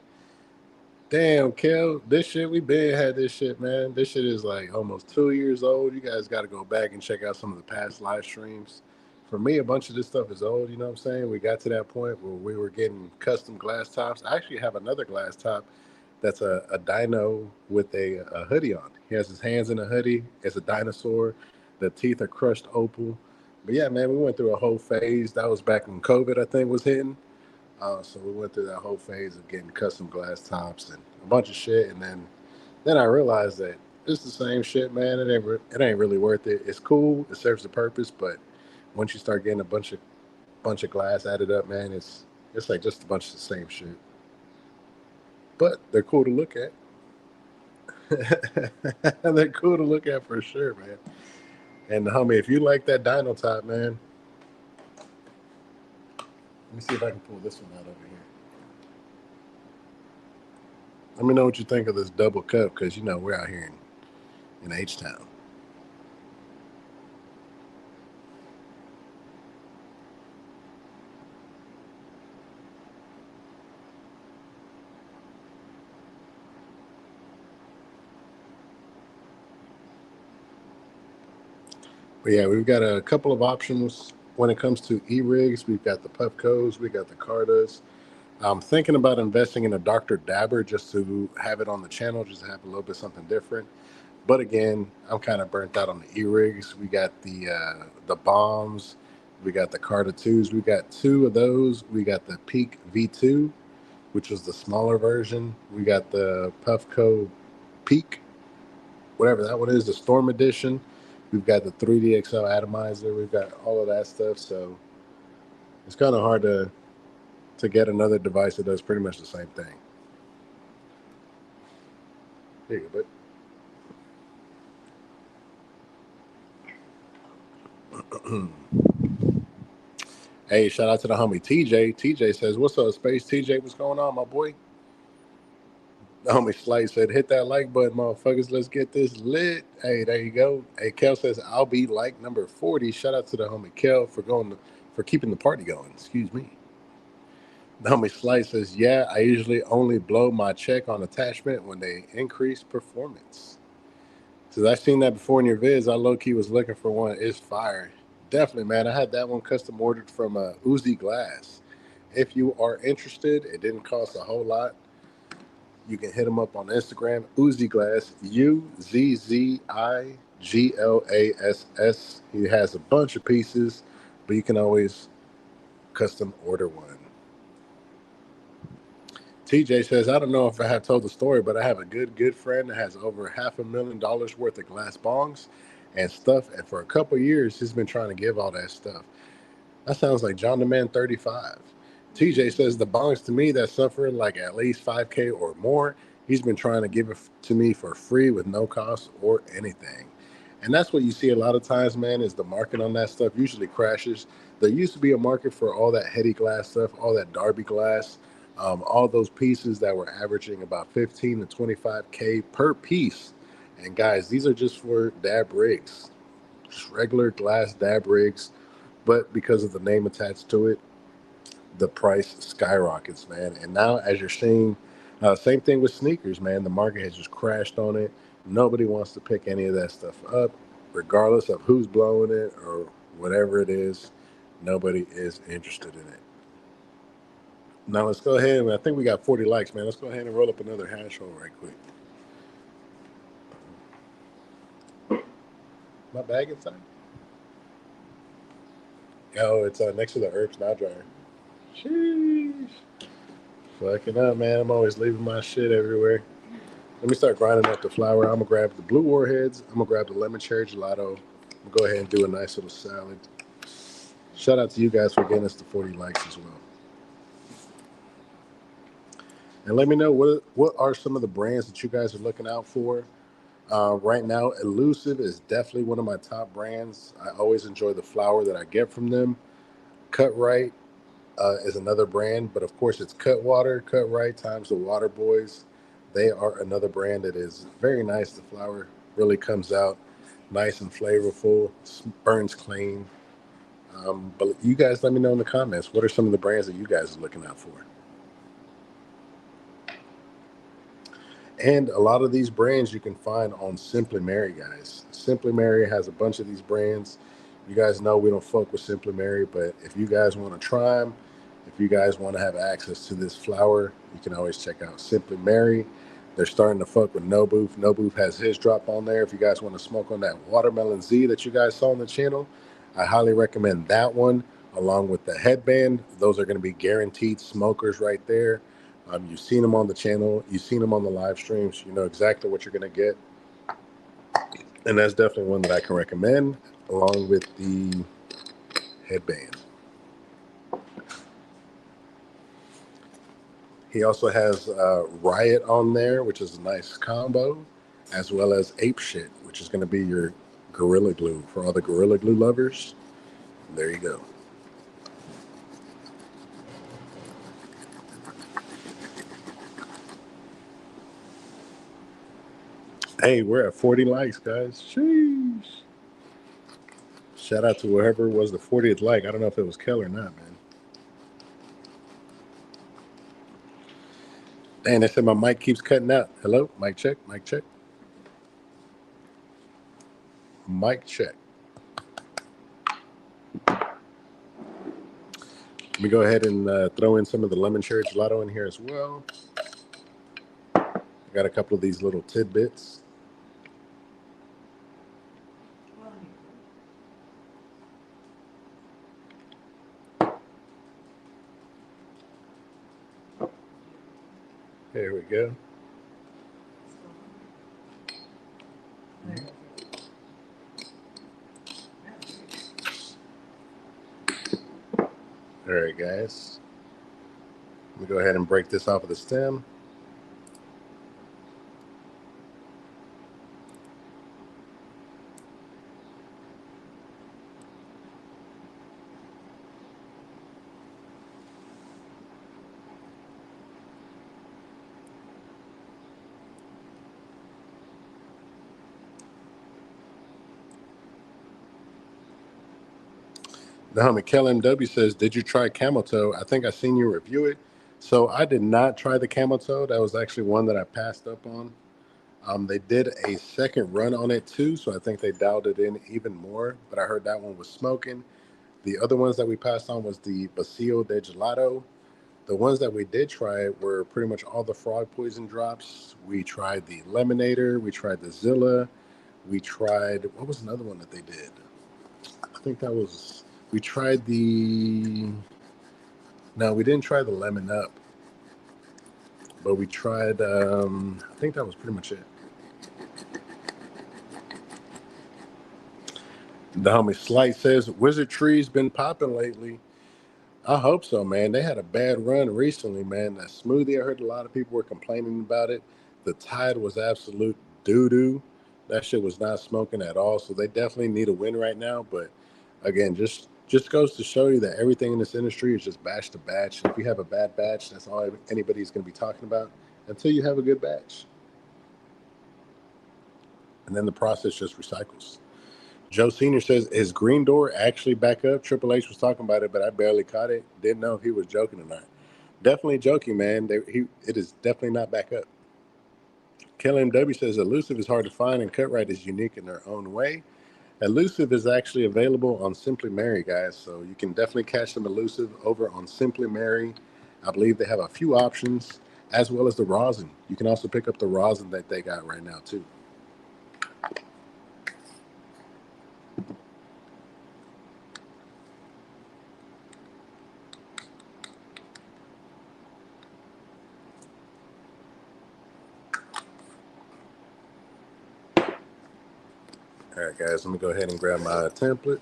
Damn, Kel, this shit, we been had this shit, man. This shit is like almost 2 years old. You guys got to go back and check out some of the past live streams. For me, a bunch of this stuff is old, you know what I'm saying? We got to that point where we were getting custom glass tops. I actually have another glass top that's a dino with a hoodie on. He has his hands in a hoodie. It's a dinosaur. The teeth are crushed opal. But yeah, man, we went through a whole phase. That was back when COVID, I think, was hitting. So we went through that whole phase of getting custom glass tops and a bunch of shit, and then I realized that it's the same shit, man. It ain't really worth it. It's cool, it serves the purpose, but once you start getting a bunch of glass added up, man, it's like just a bunch of the same shit. But they're cool to look at. They're cool to look at for sure, man. And homie, if you like that Dino top, man, let me see if I can pull this one out over here. Let me know what you think of this double cup, because you know we're out here in H Town. Yeah, we've got a couple of options when it comes to e-rigs. We've got the Puffcos, we got the Cartas. I'm thinking about investing in a Dr. Dabber just to have it on the channel, just to have a little bit something different. But again, I'm kind of burnt out on the e-rigs. We got the bombs, we got the Carta 2s. We got two of those. We got the Peak V2, which was the smaller version. We got the Puffco Peak, whatever that one is, the Storm Edition. We've got the 3DXL atomizer. We've got all of that stuff. So it's kind of hard to get another device that does pretty much the same thing. Here you go, bud. Hey, shout out to the homie TJ. TJ says, "What's up, Space?" TJ, what's going on, my boy? The homie Slice said, "Hit that like button, motherfuckers. Let's get this lit." Hey, there you go. Hey, Kel says, "I'll be like number 40." Shout out to the homie Kel for keeping the party going. Excuse me. The homie Slice says, "Yeah, I usually only blow my check on attachment when they increase performance." Says, "I've seen that before in your vids. I low-key was looking for one. It's fire." Definitely, man. I had that one custom ordered from Uzi Glass. If you are interested, it didn't cost a whole lot. You can hit them up on Instagram, Uzi Glass, UZZIGLASS. He has a bunch of pieces, but you can always custom order one. TJ says, "I don't know if I have told the story, but I have a good friend that has over $500,000 worth of glass bongs and stuff. And for a couple years, he's been trying to give all that stuff." That sounds like John the Man 35. TJ says, "The bongs to me that suffer like at least 5K or more, he's been trying to give it to me for free with no cost or anything." And that's what you see a lot of times, man, is the market on that stuff usually crashes. There used to be a market for all that heady glass stuff, all that Derby glass, all those pieces that were averaging about 15 to 25K per piece. And guys, these are just for dab rigs, just regular glass dab rigs. But because of the name attached to it, the price skyrockets, man. And now, as you're seeing, same thing with sneakers, man. The market has just crashed on it. Nobody wants to pick any of that stuff up, regardless of who's blowing it or whatever it is. Nobody is interested in it. Now let's go ahead, and I think we got 40 likes, man. Let's go ahead and roll up another hash hole right quick. My bag inside? Oh, it's next to the Herbs Now dryer. Sheesh. Fucking up, man. I'm always leaving my shit everywhere. Let me start grinding up the flour. I'm gonna grab the blue Warheads. I'm gonna grab the lemon cherry gelato. I'm gonna go ahead and do a nice little salad. Shout out to you guys for getting us to 40 likes as well. And let me know what are some of the brands that you guys are looking out for. Right now, Elusive is definitely one of my top brands. I always enjoy the flour that I get from them. Cut Right is another brand, but of course it's Cutwater, Cut Right times the Water Boys. They are another brand that is very nice. The flour really comes out nice and flavorful, burns clean. But you guys let me know in the comments, what are some of the brands that you guys are looking out for? And a lot of these brands you can find on Simply Mary, guys. Simply Mary has a bunch of these brands. You guys know we don't fuck with Simply Mary, but if you guys want to try them, if you guys want to have access to this flour, you can always check out Simply Mary. They're starting to fuck with No Booth. No Booth has his drop on there. If you guys want to smoke on that Watermelon Z that you guys saw on the channel, I highly recommend that one along with the headband. Those are going to be guaranteed smokers right there. You've seen them on the channel. You've seen them on the live streams. You know exactly what you're going to get. And that's definitely one that I can recommend along with the headband. He also has Riot on there, which is a nice combo, as well as Ape Shit, which is going to be your Gorilla Glue for all the Gorilla Glue lovers. There you go. Hey, we're at 40 likes, guys. Sheesh. Shout out to whoever was the 40th like. I don't know if it was Kel or not, man. Dang, they said my mic keeps cutting out. Hello? Mic check, mic check. Mic check. Let me go ahead and throw in some of the lemon cherry gelato in here as well. I got a couple of these little tidbits. Here we go. All right, guys. Let me go ahead and break this off of the stem. The homie KLMW says, did you try camel toe? I think I seen you review it. So I did not try the camel toe. That was actually one that I passed up on. They did a second run on it too, so I think they dialed it in even more. But I heard that one was smoking. The other ones that we passed on was the Bacio de Gelato. The ones that we did try were pretty much all the frog poison drops. We tried the Lemonator. We tried the Zilla. We tried, what was another one that they did? I think that was, we tried the, no, we didn't try the Lemon Up. But we tried, I think that was pretty much it. The homie Slight says, Wizard Tree's been popping lately. I hope so, man. They had a bad run recently, man. That smoothie, I heard a lot of people were complaining about it. The Tide was absolute doo-doo. That shit was not smoking at all. So they definitely need a win right now. But again, just goes to show you that everything in this industry is just batch to batch. If you have a bad batch, that's all anybody's going to be talking about until you have a good batch. And then the process just recycles. Joe Senior says, is Green Door actually back up? Triple H was talking about it, but I barely caught it. Didn't know if he was joking or not. Definitely joking, man. It is definitely not back up. Kelly MW says, Elusive is hard to find and Cut Right is unique in their own way. Elusive is actually available on Simply Mary, guys. So you can definitely catch some Elusive over on Simply Mary. I believe they have a few options, as well as the rosin. You can also pick up the rosin that they got right now, too. All right, guys, let me go ahead and grab my template.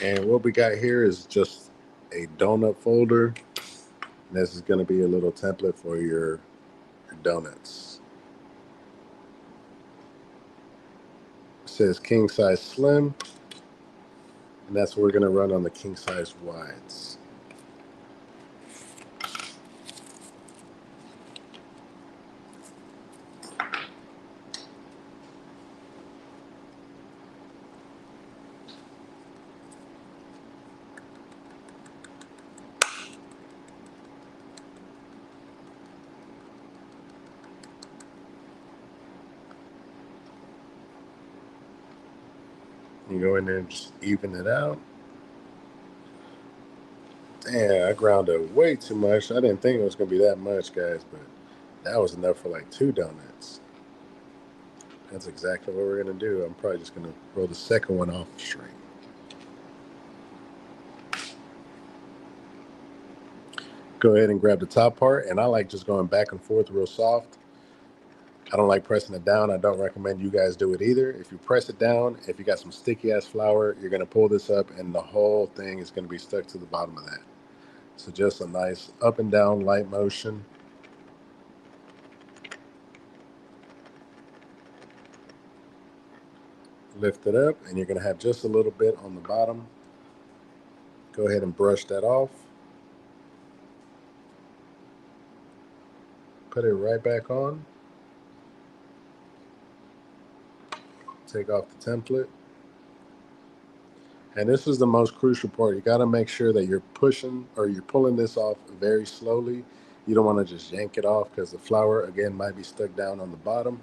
And what we got here is just a donut folder. And this is going to be a little template for your donuts. It says king size slim. And that's what we're going to run on the king size wides. You go in there and just even it out. Damn, I ground up way too much. I didn't think it was going to be that much, guys, but that was enough for like 2 donuts. That's exactly what we're going to do. I'm probably just going to roll the second one off straight. Go ahead and grab the top part, and I like just going back and forth real soft. I don't like pressing it down. I don't recommend you guys do it either. If you press it down, if you got some sticky ass flour, you're going to pull this up and the whole thing is going to be stuck to the bottom of that. So just a nice up and down light motion. Lift it up and you're going to have just a little bit on the bottom. Go ahead and brush that off. Put it right back on. Take off the template. And this is the most crucial part. You got to make sure that you're pushing or you're pulling this off very slowly. You don't want to just yank it off because the flour, again, might be stuck down on the bottom.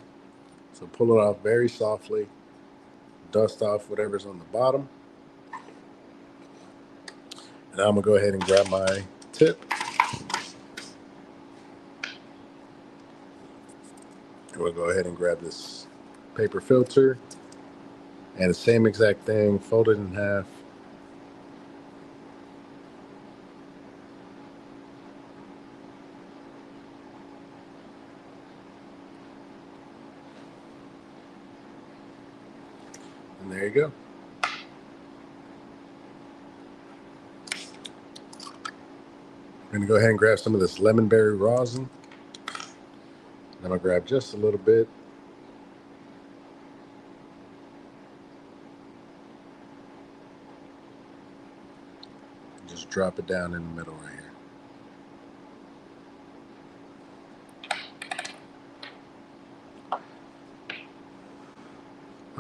So pull it off very softly. dust off whatever's on the bottom. And I'm going to go ahead and grab my tip. And we'll go ahead and grab this paper filter. And the same exact thing, fold it in half. And there you go. I'm going to go ahead and grab some of this Lemonberry rosin. I'm going to grab just a little bit. Just drop it down in the middle right here. I'm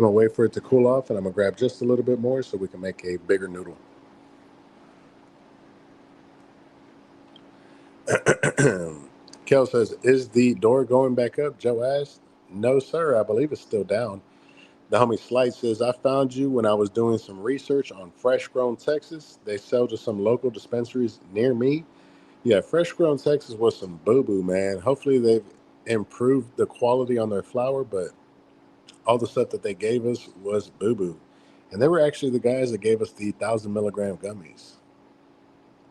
going to wait for it to cool off, and I'm going to grab just a little bit more so we can make a bigger noodle. Kel says, is the door going back up? Joe asked. No, sir. I believe it's still down. The homie Slight says, I found you when I was doing some research on Fresh Grown Texas. They sell to some local dispensaries near me. Yeah, Fresh Grown Texas was some boo-boo, man. Hopefully they've improved the quality on their flour, but all the stuff that they gave us was boo-boo. And they were actually the guys that gave us the 1,000 milligram gummies.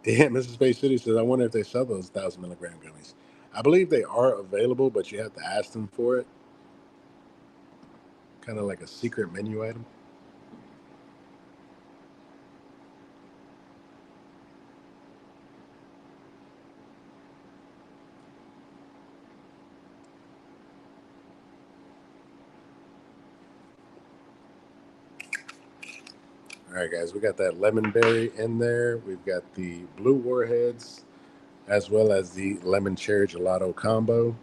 Yeah, Mrs. Bay City says, I wonder if they sell those 1,000 milligram gummies. I believe they are available, but you have to ask them for it. Kind of like a secret menu item. All right, guys, we got that Lemonberry in there. We've got the blue Warheads, as well as the lemon cherry gelato combo.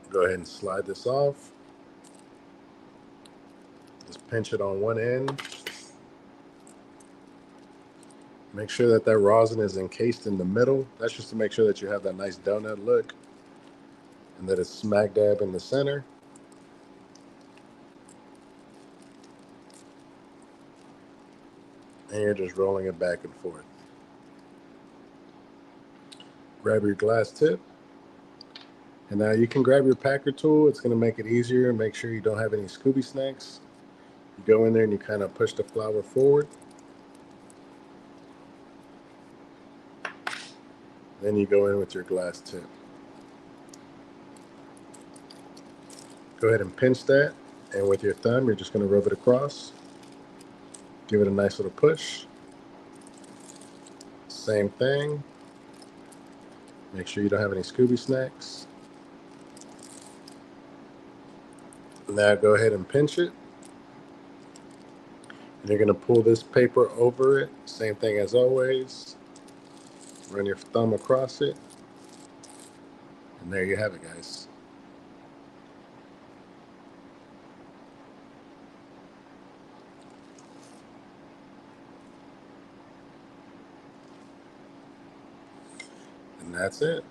Go ahead and slide this off. Just pinch it on one end. Make sure that that rosin is encased in the middle. That's just to make sure that you have that nice donut look and that it's smack dab in the center. And you're just rolling it back and forth. Grab your glass tip. And now you can grab your packer tool. It's going to make it easier and make sure you don't have any Scooby snacks. You go in there and you kind of push the flour forward. Then you go in with your glass tip. Go ahead and pinch that. And with your thumb, you're just going to rub it across. Give it a nice little push. Same thing. Make sure you don't have any Scooby snacks. Now go ahead and pinch it. And you're going to pull this paper over it. Same thing as always. Run your thumb across it. And there you have it, guys. And that's it.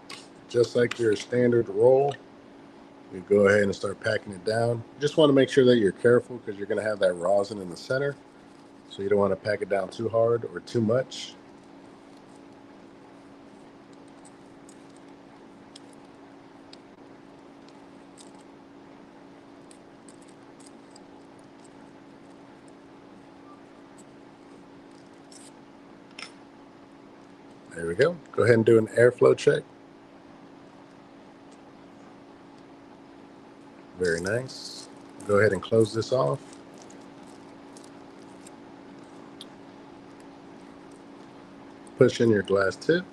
Just like your standard roll, you go ahead and start packing it down. You just want to make sure that you're careful because you're going to have that rosin in the center. So you don't want to pack it down too hard or too much. There we go. Go ahead and do an airflow check. Very nice. Go ahead and close this off. Push in your glass tip.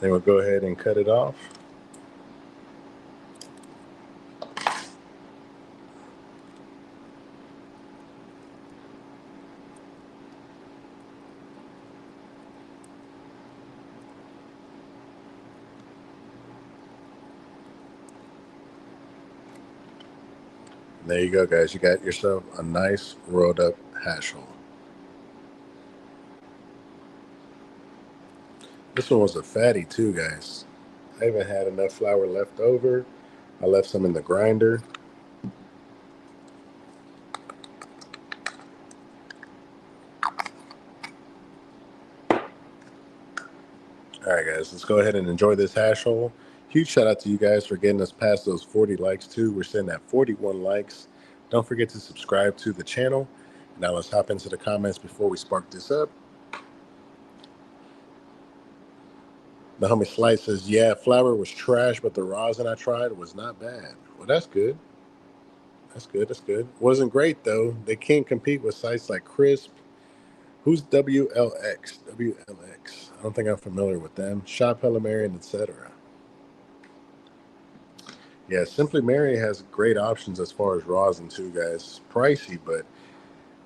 Then we'll go ahead and cut it off. There you go, guys. You got yourself a nice rolled up hash roll. This one was a fatty too, guys. I even had enough flour left over. I left some in the grinder. All right, guys, let's go ahead and enjoy this hash hole. Huge shout out to you guys for getting us past those 40 likes too. We're sitting at 41 likes. Don't forget to subscribe to the channel. Now let's hop into the comments before we spark this up. The homie Slice says, yeah, flour was trash, but the rosin I tried was not bad. Well, that's good. That's good. That's good. Wasn't great, though. They can't compete with sites like Crisp. Who's WLX? WLX. I don't think I'm familiar with them. Shop Lemonberry, etc. Yeah, Simply Mary has great options as far as rosin, too, guys. Pricey, but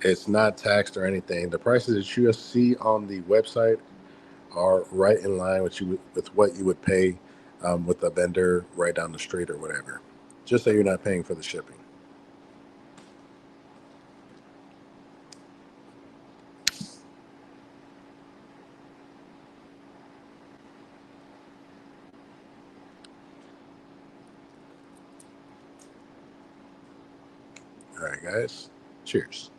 it's not taxed or anything. The prices that you see on the website are right in line with what you would pay with a vendor right down the street or whatever. Just so you're not paying for the shipping. All right, guys. Cheers.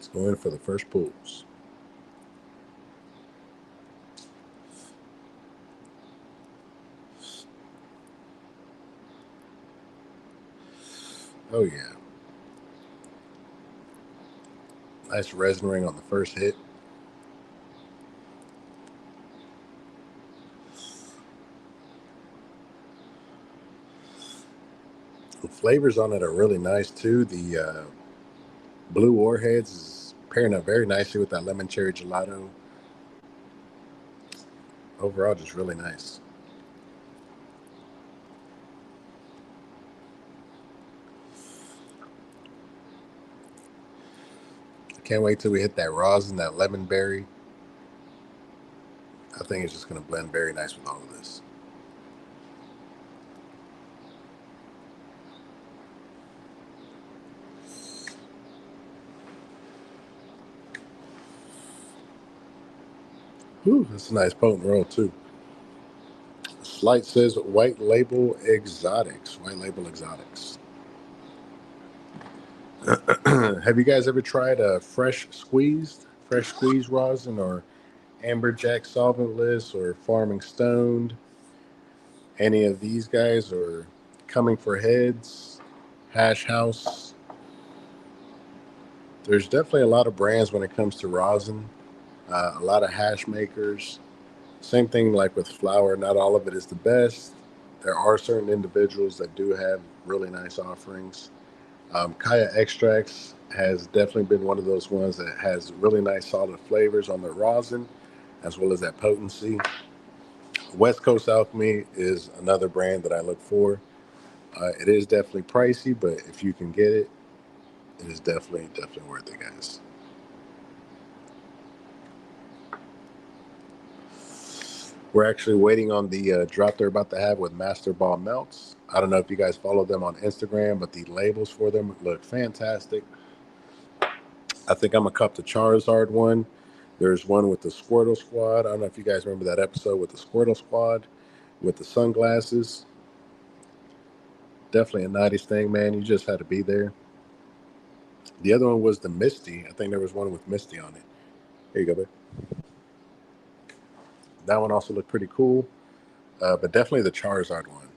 Let's go in for the first pulls. Oh, yeah. Nice resin ring on the first hit. The flavors on it are really nice, too. The blue Warheads is pairing up very nicely with that lemon cherry gelato. Overall, just really nice. I can't wait till we hit that rosin, that lemon berry. I think it's just going to blend very nice with all of this. Ooh, that's a nice potent roll, too. Slight says white label exotics. White label exotics. Have you guys ever tried a fresh squeezed rosin or amberjack solventless or farming stoned? Any of these guys or coming for heads, hash house? There's definitely a lot of brands when it comes to rosin. A lot of hash makers. Same thing like with flour. Not all of it is the best. There are certain individuals that do have really nice offerings. Kaya Extracts has definitely been one of those ones that has really nice solid flavors on the rosin, as well as that potency. West Coast Alchemy is another brand that I look for. It is definitely pricey, but if you can get it, it is definitely worth it, guys. We're actually waiting on the drop they're about to have with Master Ball Melts. I don't know if you guys follow them on Instagram, but the labels for them look fantastic. I think I'm gonna cup the Charizard one. There's one with the Squirtle Squad. I don't know if you guys remember that episode with the Squirtle Squad with the sunglasses. Definitely a 90s thing, man. You just had to be there. The other one was the Misty. I think there was one with Misty on it. Here you go, babe. That one also looked pretty cool, but definitely the Charizard one.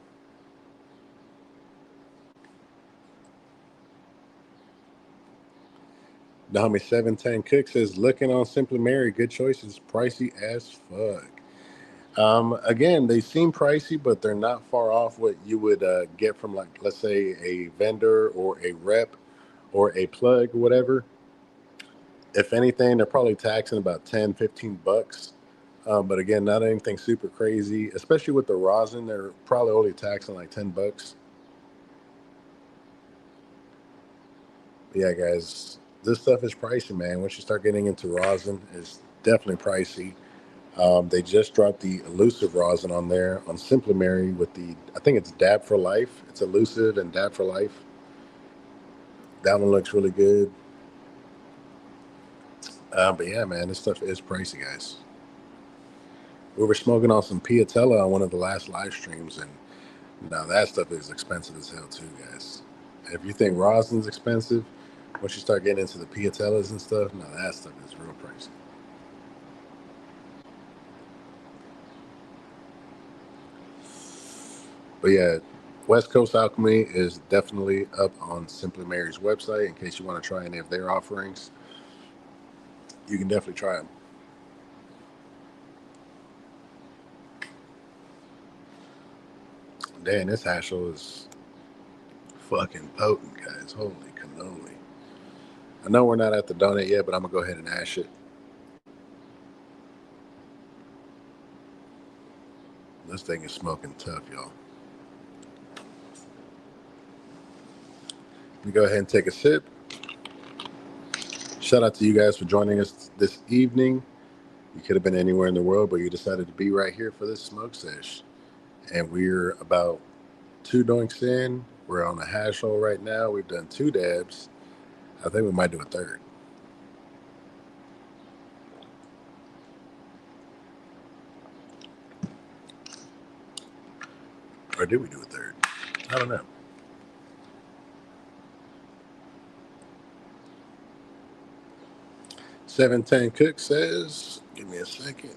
The homie 710 Cook says, looking on Simply Mary, good choices, pricey as fuck. Again, they seem pricey, but they're not far off what you would get from, like, let's say, a vendor or a rep or a plug or whatever. If anything, they're probably taxing about 10, 15 bucks. But again, not anything super crazy, especially with the rosin. They're probably only taxing like 10 bucks. Yeah, guys, this stuff is pricey, man. Once you start getting into rosin, it's definitely pricey. They just dropped the elusive rosin on there on Simplemerry with the, I think it's Dab for Life. It's elusive and Dab for Life. That one looks really good. But yeah, man, this stuff is pricey, guys. We were smoking on some Piatella on one of the last live streams, and now that stuff is expensive as hell too, guys. If you think rosin's expensive, once you start getting into the Piatellas and stuff, now that stuff is real pricey. But yeah, West Coast Alchemy is definitely up on Simply Mary's website. In case you want to try any of their offerings, you can definitely try them. Damn, this hashel is fucking potent, guys. Holy cannoli. I know we're not at the donut yet, but I'm going to go ahead and ash it. This thing is smoking tough, y'all. Let me go ahead and take a sip. Shout out to you guys for joining us this evening. You could have been anywhere in the world, but you decided to be right here for this smoke sesh. And we're about two doinks in. We're on a hash roll right now. We've done two dabs. I think we might do a third. Or did we do a third? I don't know. 710 Cook says, give me a second.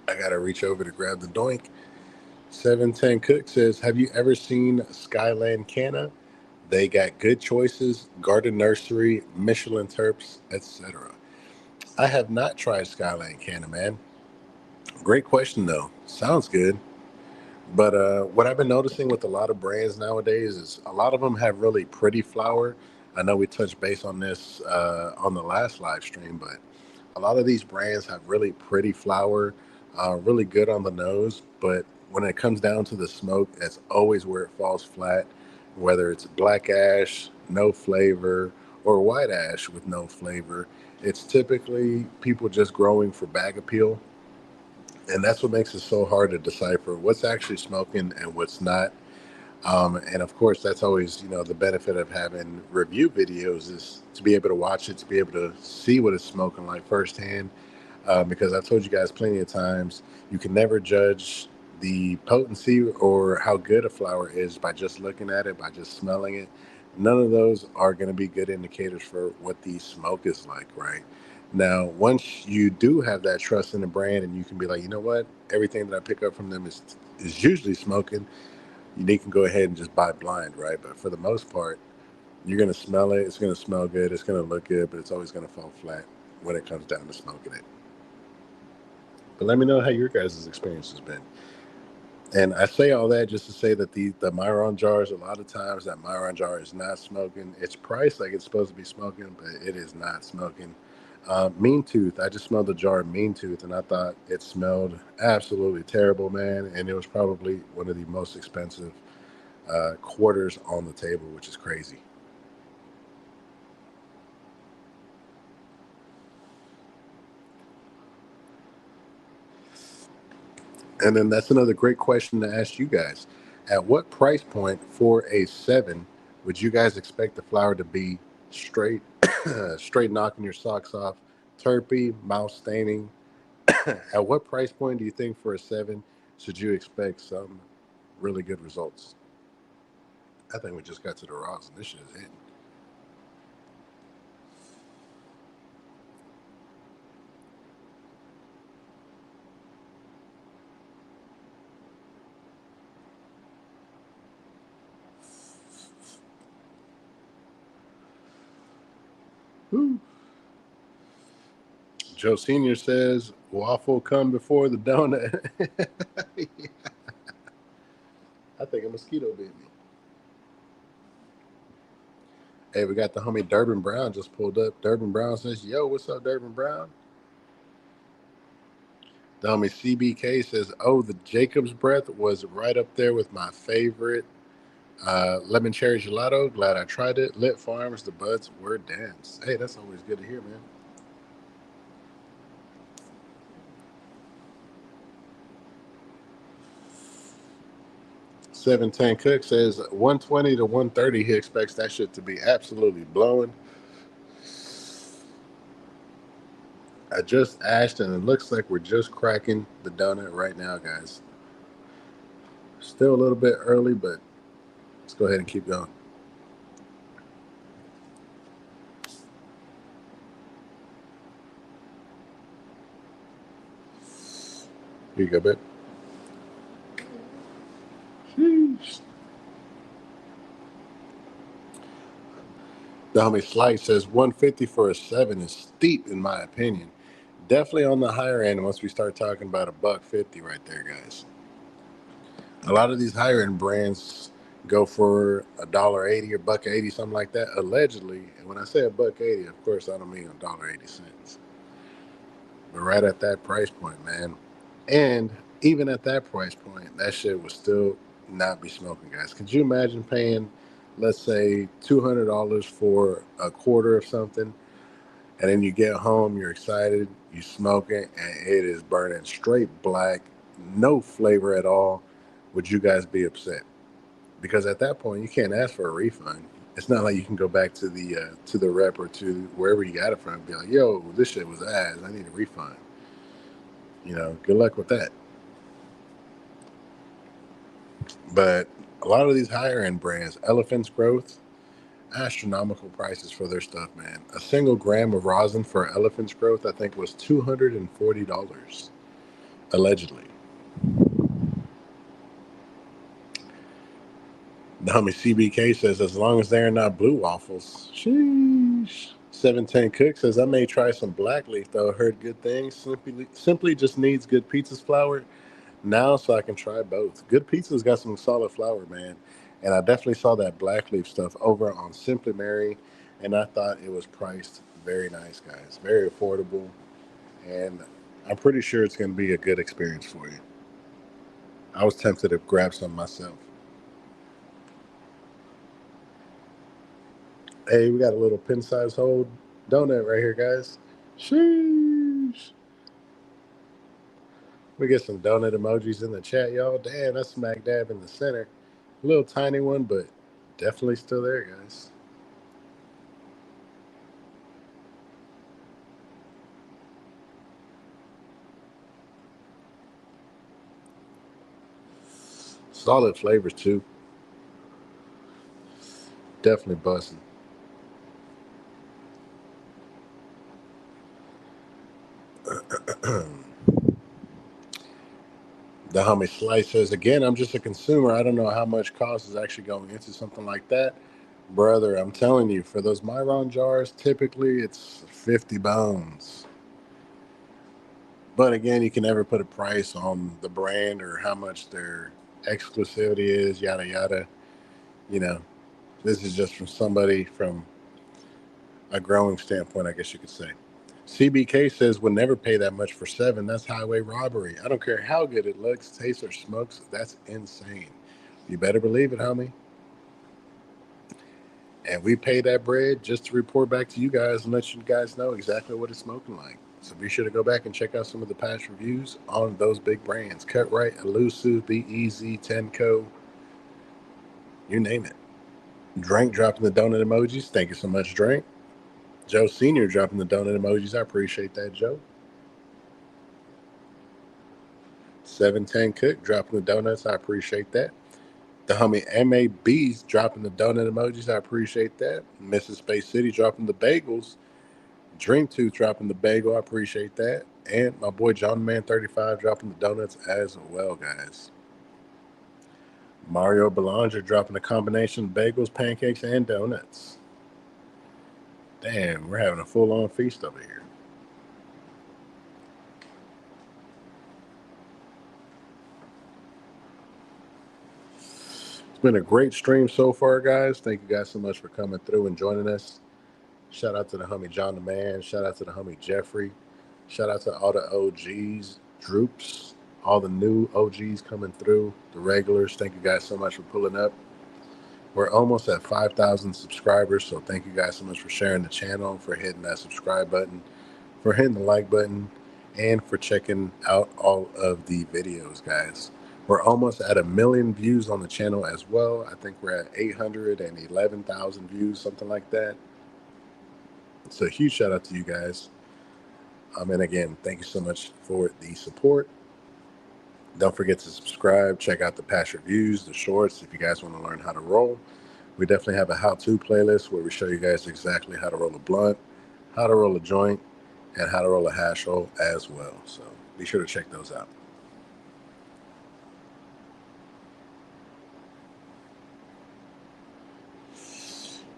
I got to reach over to grab the doink. 710 Cook says, have you ever seen Skyland Canna? They got good choices, Garden Nursery, Michelin Terps, etc. I have not tried Skyland Canna, man. Great question, though. Sounds good. But what I've been noticing with a lot of brands nowadays is a lot of them have really pretty flower. I know we touched base on this on the last live stream, but a lot of these brands have really pretty flower, really good on the nose. But when it comes down to the smoke, that's always where it falls flat. Whether it's black ash, no flavor, or white ash with no flavor, it's typically people just growing for bag appeal, and that's what makes it so hard to decipher what's actually smoking and what's not. And of course, that's always, the benefit of having review videos is to be able to watch it, to be able to see what it's smoking like firsthand. Because I've told you guys plenty of times, you can never judge the potency or how good a flower is by just looking at it, by just smelling it. None of those are going to be good indicators for what the smoke is like, right? Now, once you do have that trust in the brand and you can be like, you know what, everything that I pick up from them is usually smoking, you can go ahead and just buy blind, right? But for the most part, you're going to smell it. It's going to smell good. It's going to look good, but it's always going to fall flat when it comes down to smoking it. But let me know how your guys' experience has been. And I say all that just to say that the Myron jars, a lot of times that Myron jar is not smoking. It's priced like it's supposed to be smoking, but it is not smoking. Mean Tooth, I just smelled the jar of Mean Tooth, and I thought it smelled absolutely terrible, man. And it was probably one of the most expensive quarters on the table, which is crazy. And then that's another great question to ask you guys. At what price point for a seven would you guys expect the flower to be straight, straight knocking your socks off, terpy, mouth staining? At what price point do you think for a seven should you expect some really good results? I think we just got to the rocks and this shit is hitting. Woo. Joe Senior says, Waffle come before the donut. I think a mosquito bit me. Hey, we got the homie Durbin Brown just pulled up. Durbin Brown says, yo, what's up, Durbin Brown? The homie CBK says, oh, the Jacob's breath was right up there with my favorite lemon cherry gelato. Glad I tried it. Lit Farms, the buds were dense. Hey, that's always good to hear, man. 710 Cook says 120 to 130. He expects that shit to be absolutely blowing. I just asked, and it looks like we're just cracking the donut right now, guys. Still a little bit early, but let's go ahead and keep going. Here you go, babe. Sheesh. The homie Slice says 150 for a 7 is steep, in my opinion. Definitely on the higher end once we start talking about $1.50 right there, guys. A lot of these higher end brands go for $1.80 or $1.80, something like that, allegedly. And when I say $1.80, of course I don't mean $1.80. But right at that price point, man. And even at that price point, that shit would still not be smoking, guys. Could you imagine paying, let's say, $200 for a quarter of something, and then you get home, you're excited, you smoke it, and it is burning straight black, no flavor at all? Would you guys be upset? Because at that point, you can't ask for a refund. It's not like you can go back to the rep or to wherever you got it from and be like, "Yo, this shit was ass. I need a refund." Good luck with that. But a lot of these higher end brands, Elephant's Growth, astronomical prices for their stuff, man. A single gram of rosin for Elephant's Growth, I think, was $240, allegedly. The homie CBK says, as long as they're not blue waffles. Sheesh. 710 Cook says, I may try some black leaf, though. Heard good things. Simply just needs good pizza's flour now, so I can try both. Good Pizza's got some solid flour, man. And I definitely saw that black leaf stuff over on Simply Mary, and I thought it was priced very nice, guys. Very affordable, and I'm pretty sure it's going to be a good experience for you. I was tempted to grab some myself. Hey, we got a little pin-size hole donut right here, guys. Sheesh. We get some donut emojis in the chat, y'all. Damn, that's smack dab in the center. A little tiny one, but definitely still there, guys. Solid flavors, too. Definitely busting. The homie Slice says, again, I'm just a consumer. I don't know how much cost is actually going into something like that. Brother, I'm telling you, for those Myron jars, typically it's 50 bones. But again, you can never put a price on the brand or how much their exclusivity is, yada, yada. You know, this is just from somebody from a growing standpoint, I guess you could say. CBK says, would never pay that much for 7. That's highway robbery. I don't care how good it looks, tastes, or smokes. That's insane. You better believe it, homie. And we pay that bread just to report back to you guys and let you guys know exactly what it's smoking like. So be sure to go back and check out some of the past reviews on those big brands. Cut Right, Elusive, Be Easy, Tenco, you name it. Drank dropping the donut emojis. Thank you so much, Drank. Joe Sr. dropping the donut emojis. I appreciate that, Joe. 710 Cook dropping the donuts. I appreciate that. The homie MAB's dropping the donut emojis. I appreciate that. Mrs. Space City dropping the bagels. Dream Tooth dropping the bagel. I appreciate that. And my boy John Man 35 dropping the donuts as well, guys. Mario Belanger dropping a combination of bagels, pancakes, and donuts. Damn, we're having a full-on feast over here. been a great stream so far, guys. Thank you guys so much for coming through and joining us. Shout out to the homie John the Man. Shout out to the homie Jeffrey. Shout out to all the OGs, Droops, all the new OGs coming through, the regulars. Thank you guys so much for pulling up. We're almost at 5,000 subscribers, so thank you guys so much for sharing the channel, for hitting that subscribe button, for hitting the like button, and for checking out all of the videos, guys. We're almost at 1,000,000 views on the channel as well. I think we're at 811,000 views, something like that. So a huge shout out to you guys. And again, thank you so much for the support. Don't forget to subscribe. Check out the past reviews, the shorts, if you guys want to learn how to roll. We definitely have a how-to playlist where we show you guys exactly how to roll a blunt, how to roll a joint, and how to roll a hash roll as well. So be sure to check those out.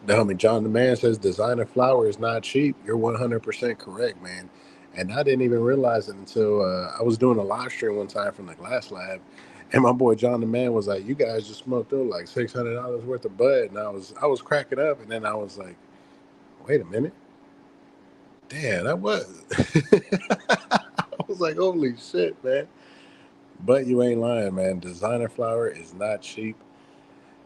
The homie John the Man says designer flower is not cheap. You're 100% correct, man. And I didn't even realize it until I was doing a live stream one time from the Glass Lab, and my boy John the Man was like, "You guys just smoked up like $600 worth of bud," and I was cracking up, and then I was like, "Wait a minute, damn, that was." I was like, "Holy shit, man!" But you ain't lying, man. Designer flower is not cheap.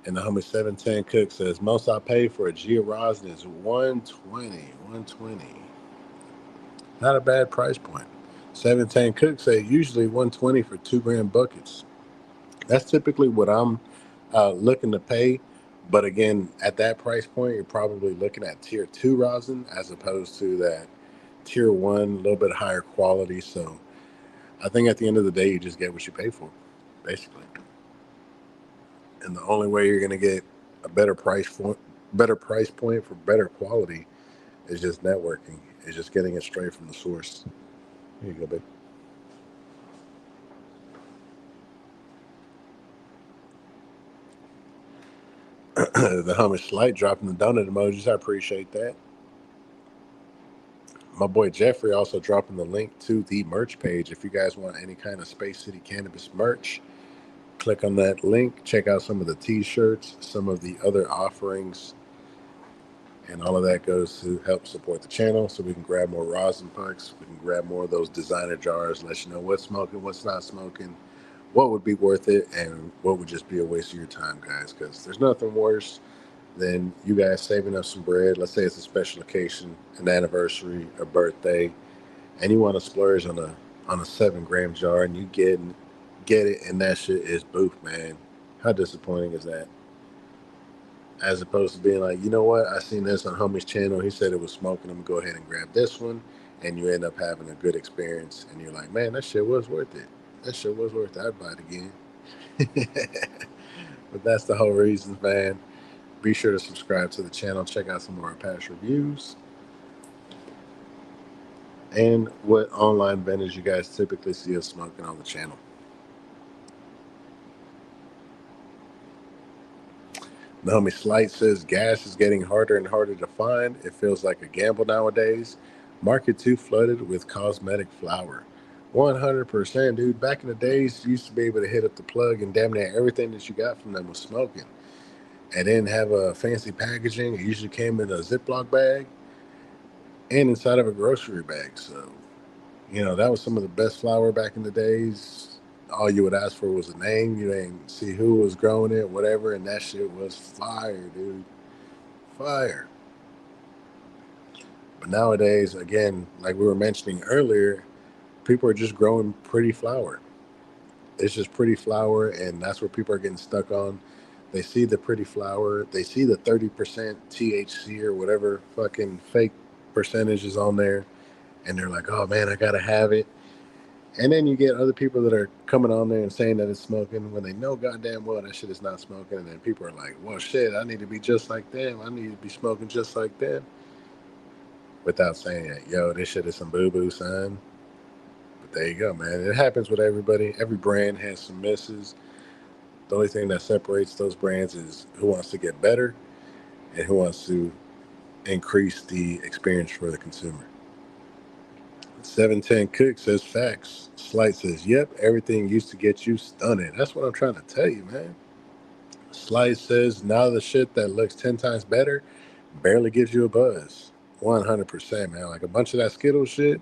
And the homie 710 Cook says, most I pay for a G rosin is 120. 120. Not a bad price point. 710 Cook say usually 120 for 2 gram buckets. That's typically what I'm looking to pay. But again, at that price point, you're probably looking at tier 2 rosin as opposed to that tier 1, a little bit higher quality. So I think at the end of the day, you just get what you pay for, basically. And the only way you're going to get a better price point for better quality is just networking. It's just getting it straight from the source. Here you go, babe. The homie Slight dropping the donut emojis. I appreciate that. My boy Jeffrey also dropping the link to the merch page. If you guys want any kind of Space City Cannabis merch, click on that link. Check out some of the t-shirts, some of the other offerings, and all of that goes to help support the channel so we can grab more rosin pucks. We can grab more of those designer jars, let you know what's smoking, what's not smoking, what would be worth it, and what would just be a waste of your time, guys, because there's nothing worse than you guys saving up some bread. Let's say it's a special occasion, an anniversary, a birthday, and you want to splurge on a 7 gram jar, and you get it, and that shit is boof, man. How disappointing is that? As opposed to being like, you know what, I seen this on homie's channel, he said it was smoking, I'm gonna go ahead and grab this one, and you end up having a good experience, and you're like, man, that shit was worth it. That shit was worth it. I'd buy it again. But that's the whole reason, man. Be sure to subscribe to the channel, check out some of our past reviews, and what online vendors you guys typically see us smoking on the channel. The homie Slight says gas is getting harder and harder to find. It feels like a gamble nowadays. Market too flooded with cosmetic flower. 100%, dude. Back in the days, you used to be able to hit up the plug and damn near everything that you got from them was smoking. And didn't have a fancy packaging. It usually came in a Ziploc bag and inside of a grocery bag. So, that was some of the best flower back in the days. All you would ask for was a name. You ain't see who was growing it, whatever, and that shit was fire, dude. Fire. But nowadays, again, like we were mentioning earlier, people are just growing pretty flower. It's just pretty flower, and that's where people are getting stuck on. They see the pretty flower, they see the 30% THC or whatever fucking fake percentage is on there, and they're like, oh man, I gotta have it. And then you get other people that are coming on there and saying that it's smoking when they know goddamn well that shit is not smoking. And then people are like, well, shit, I need to be just like them. I need to be smoking just like them. Without saying that, yo, this shit is some boo-boo, son. But there you go, man. It happens with everybody. Every brand has some misses. The only thing that separates those brands is who wants to get better and who wants to increase the experience for the consumer. 710 Cook says facts. Slight says, yep, everything used to get you stunning. That's what I'm trying to tell you, man. Slice says, now the shit that looks 10 times better barely gives you a buzz. 100%, man. Like a bunch of that Skittles shit,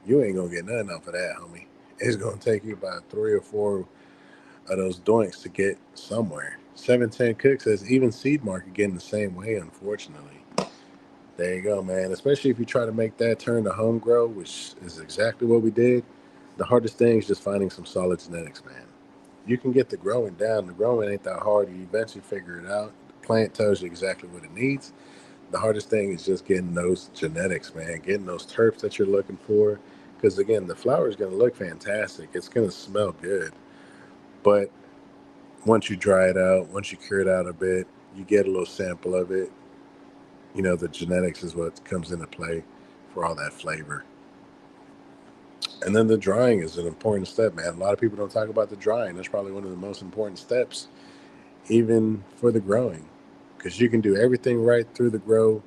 you ain't gonna get nothing off of that, homie. It's gonna take you about 3 or 4 of those doinks to get somewhere. 710 Cook says, even Seed Market getting the same way, unfortunately. There you go, man. Especially if you try to make that turn to home grow, which is exactly what we did. The hardest thing is just finding some solid genetics, man. You can get the growing down. The growing ain't that hard. You eventually figure it out. The plant tells you exactly what it needs. The hardest thing is just getting those genetics, man. Getting those terps that you're looking for. Because again, the flower is going to look fantastic. It's going to smell good. But once you dry it out, once you cure it out a bit, you get a little sample of it. You know, the genetics is what comes into play for all that flavor. And then the drying is an important step, man. A lot of people don't talk about the drying. That's probably one of the most important steps, even for the growing, because you can do everything right through the grow.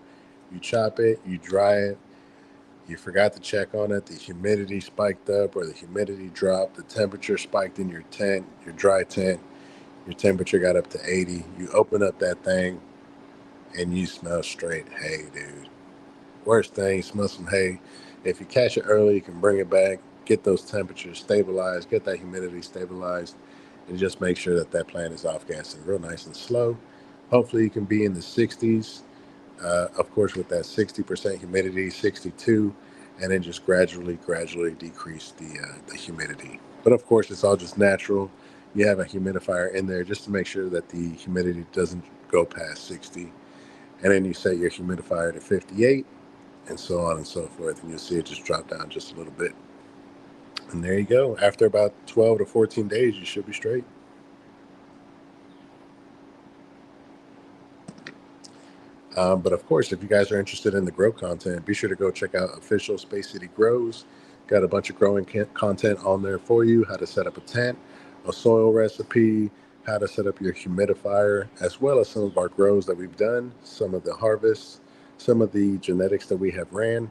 You chop it, you dry it, you forgot to check on it, the humidity spiked up or the humidity dropped, the temperature spiked in your tent, your dry tent, your temperature got up to 80. You open up that thing and you smell straight hay, dude. Worst thing, smell some hay. If you catch it early, you can bring it back, get those temperatures stabilized, get that humidity stabilized, and just make sure that that plant is off gassing real nice and slow. Hopefully you can be in the 60s, of course with that 60% humidity, 62, and then just gradually decrease the humidity. But of course it's all just natural. You have a humidifier in there just to make sure that the humidity doesn't go past 60. And then you set your humidifier to 58, and so on and so forth. And you'll see it just drop down just a little bit. And there you go. After about 12 to 14 days, you should be straight. But of course, if you guys are interested in the grow content, be sure to go check out official Space City Grows. Got a bunch of growing content on there for you, how to set up a tent, a soil recipe, how to set up your humidifier, as well as some of our grows that we've done, some of the harvests, some of the genetics that we have ran.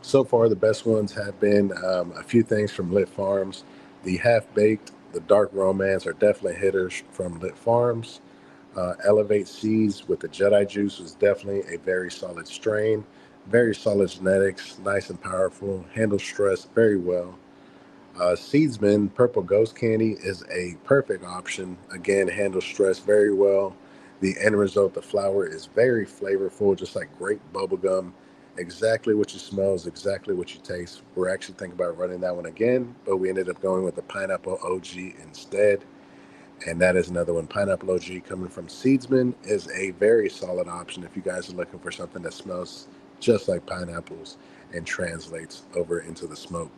So far, the best ones have been a few things from Lit Farms. The Half Baked, the Dark Romance are definitely hitters from Lit Farms. Elevate Seeds with the Jedi Juice was definitely a very solid strain. Very solid genetics, nice and powerful, handles stress very well. Seedsman Purple Ghost Candy is a perfect option. Again, handles stress very well. The end result, the flower is very flavorful, just like grape bubblegum. Exactly what you smell is exactly what you taste. We're actually thinking about running that one again, but we ended up going with the Pineapple OG instead. And that is another one. Pineapple OG coming from Seedsman is a very solid option if you guys are looking for something that smells just like pineapples and translates over into the smoke.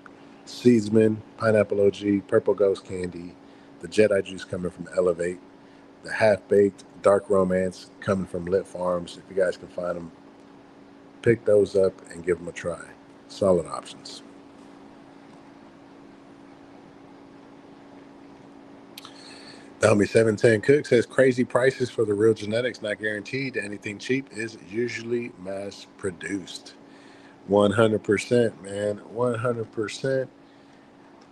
Seedsman, Pineapple OG, Purple Ghost Candy, the Jedi Juice coming from Elevate, the Half Baked Dark Romance coming from Lit Farms. If you guys can find them, pick those up and give them a try. Solid options. The homie 710 Cook says crazy prices for the real genetics not guaranteed. Anything cheap is usually mass produced. 100%, man. 100%.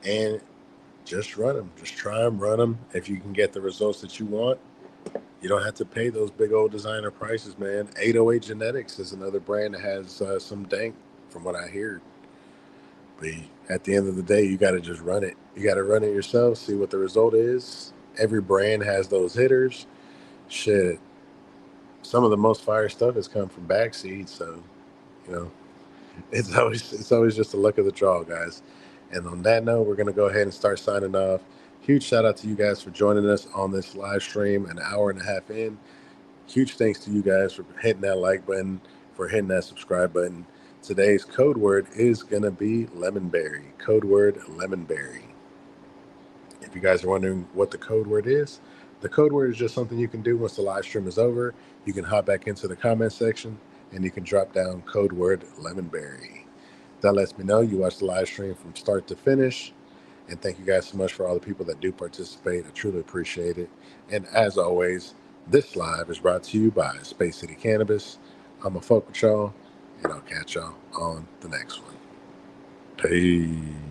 And just run them. Just try them, run them. If you can get the results that you want, you don't have to pay those big old designer prices, man. 808 Genetics is another brand that has some dank, from what I hear. But at the end of the day, you got to just run it. You got to run it yourself, see what the result is. Every brand has those hitters. Shit, some of the most fire stuff has come from back seeds, so you know it's always just the luck of the draw, guys. And on that note, we're gonna go ahead and start signing off. Huge shout out to you guys for joining us on this live stream, an hour and a half in. Huge thanks to you guys for hitting that like button, for hitting that subscribe button. Today's code word is gonna be Lemonberry. Code word Lemonberry. If you guys are wondering what the code word is, the code word is just something you can do once the live stream is over. You can hop back into the comment section and you can drop down code word Lemonberry. That lets me know you watched the live stream from start to finish. And thank you guys so much for all the people that do participate. I truly appreciate it. And as always, this live is brought to you by Space City Cannabis. I'm going to fuck with y'all, and I'll catch y'all on the next one. Peace.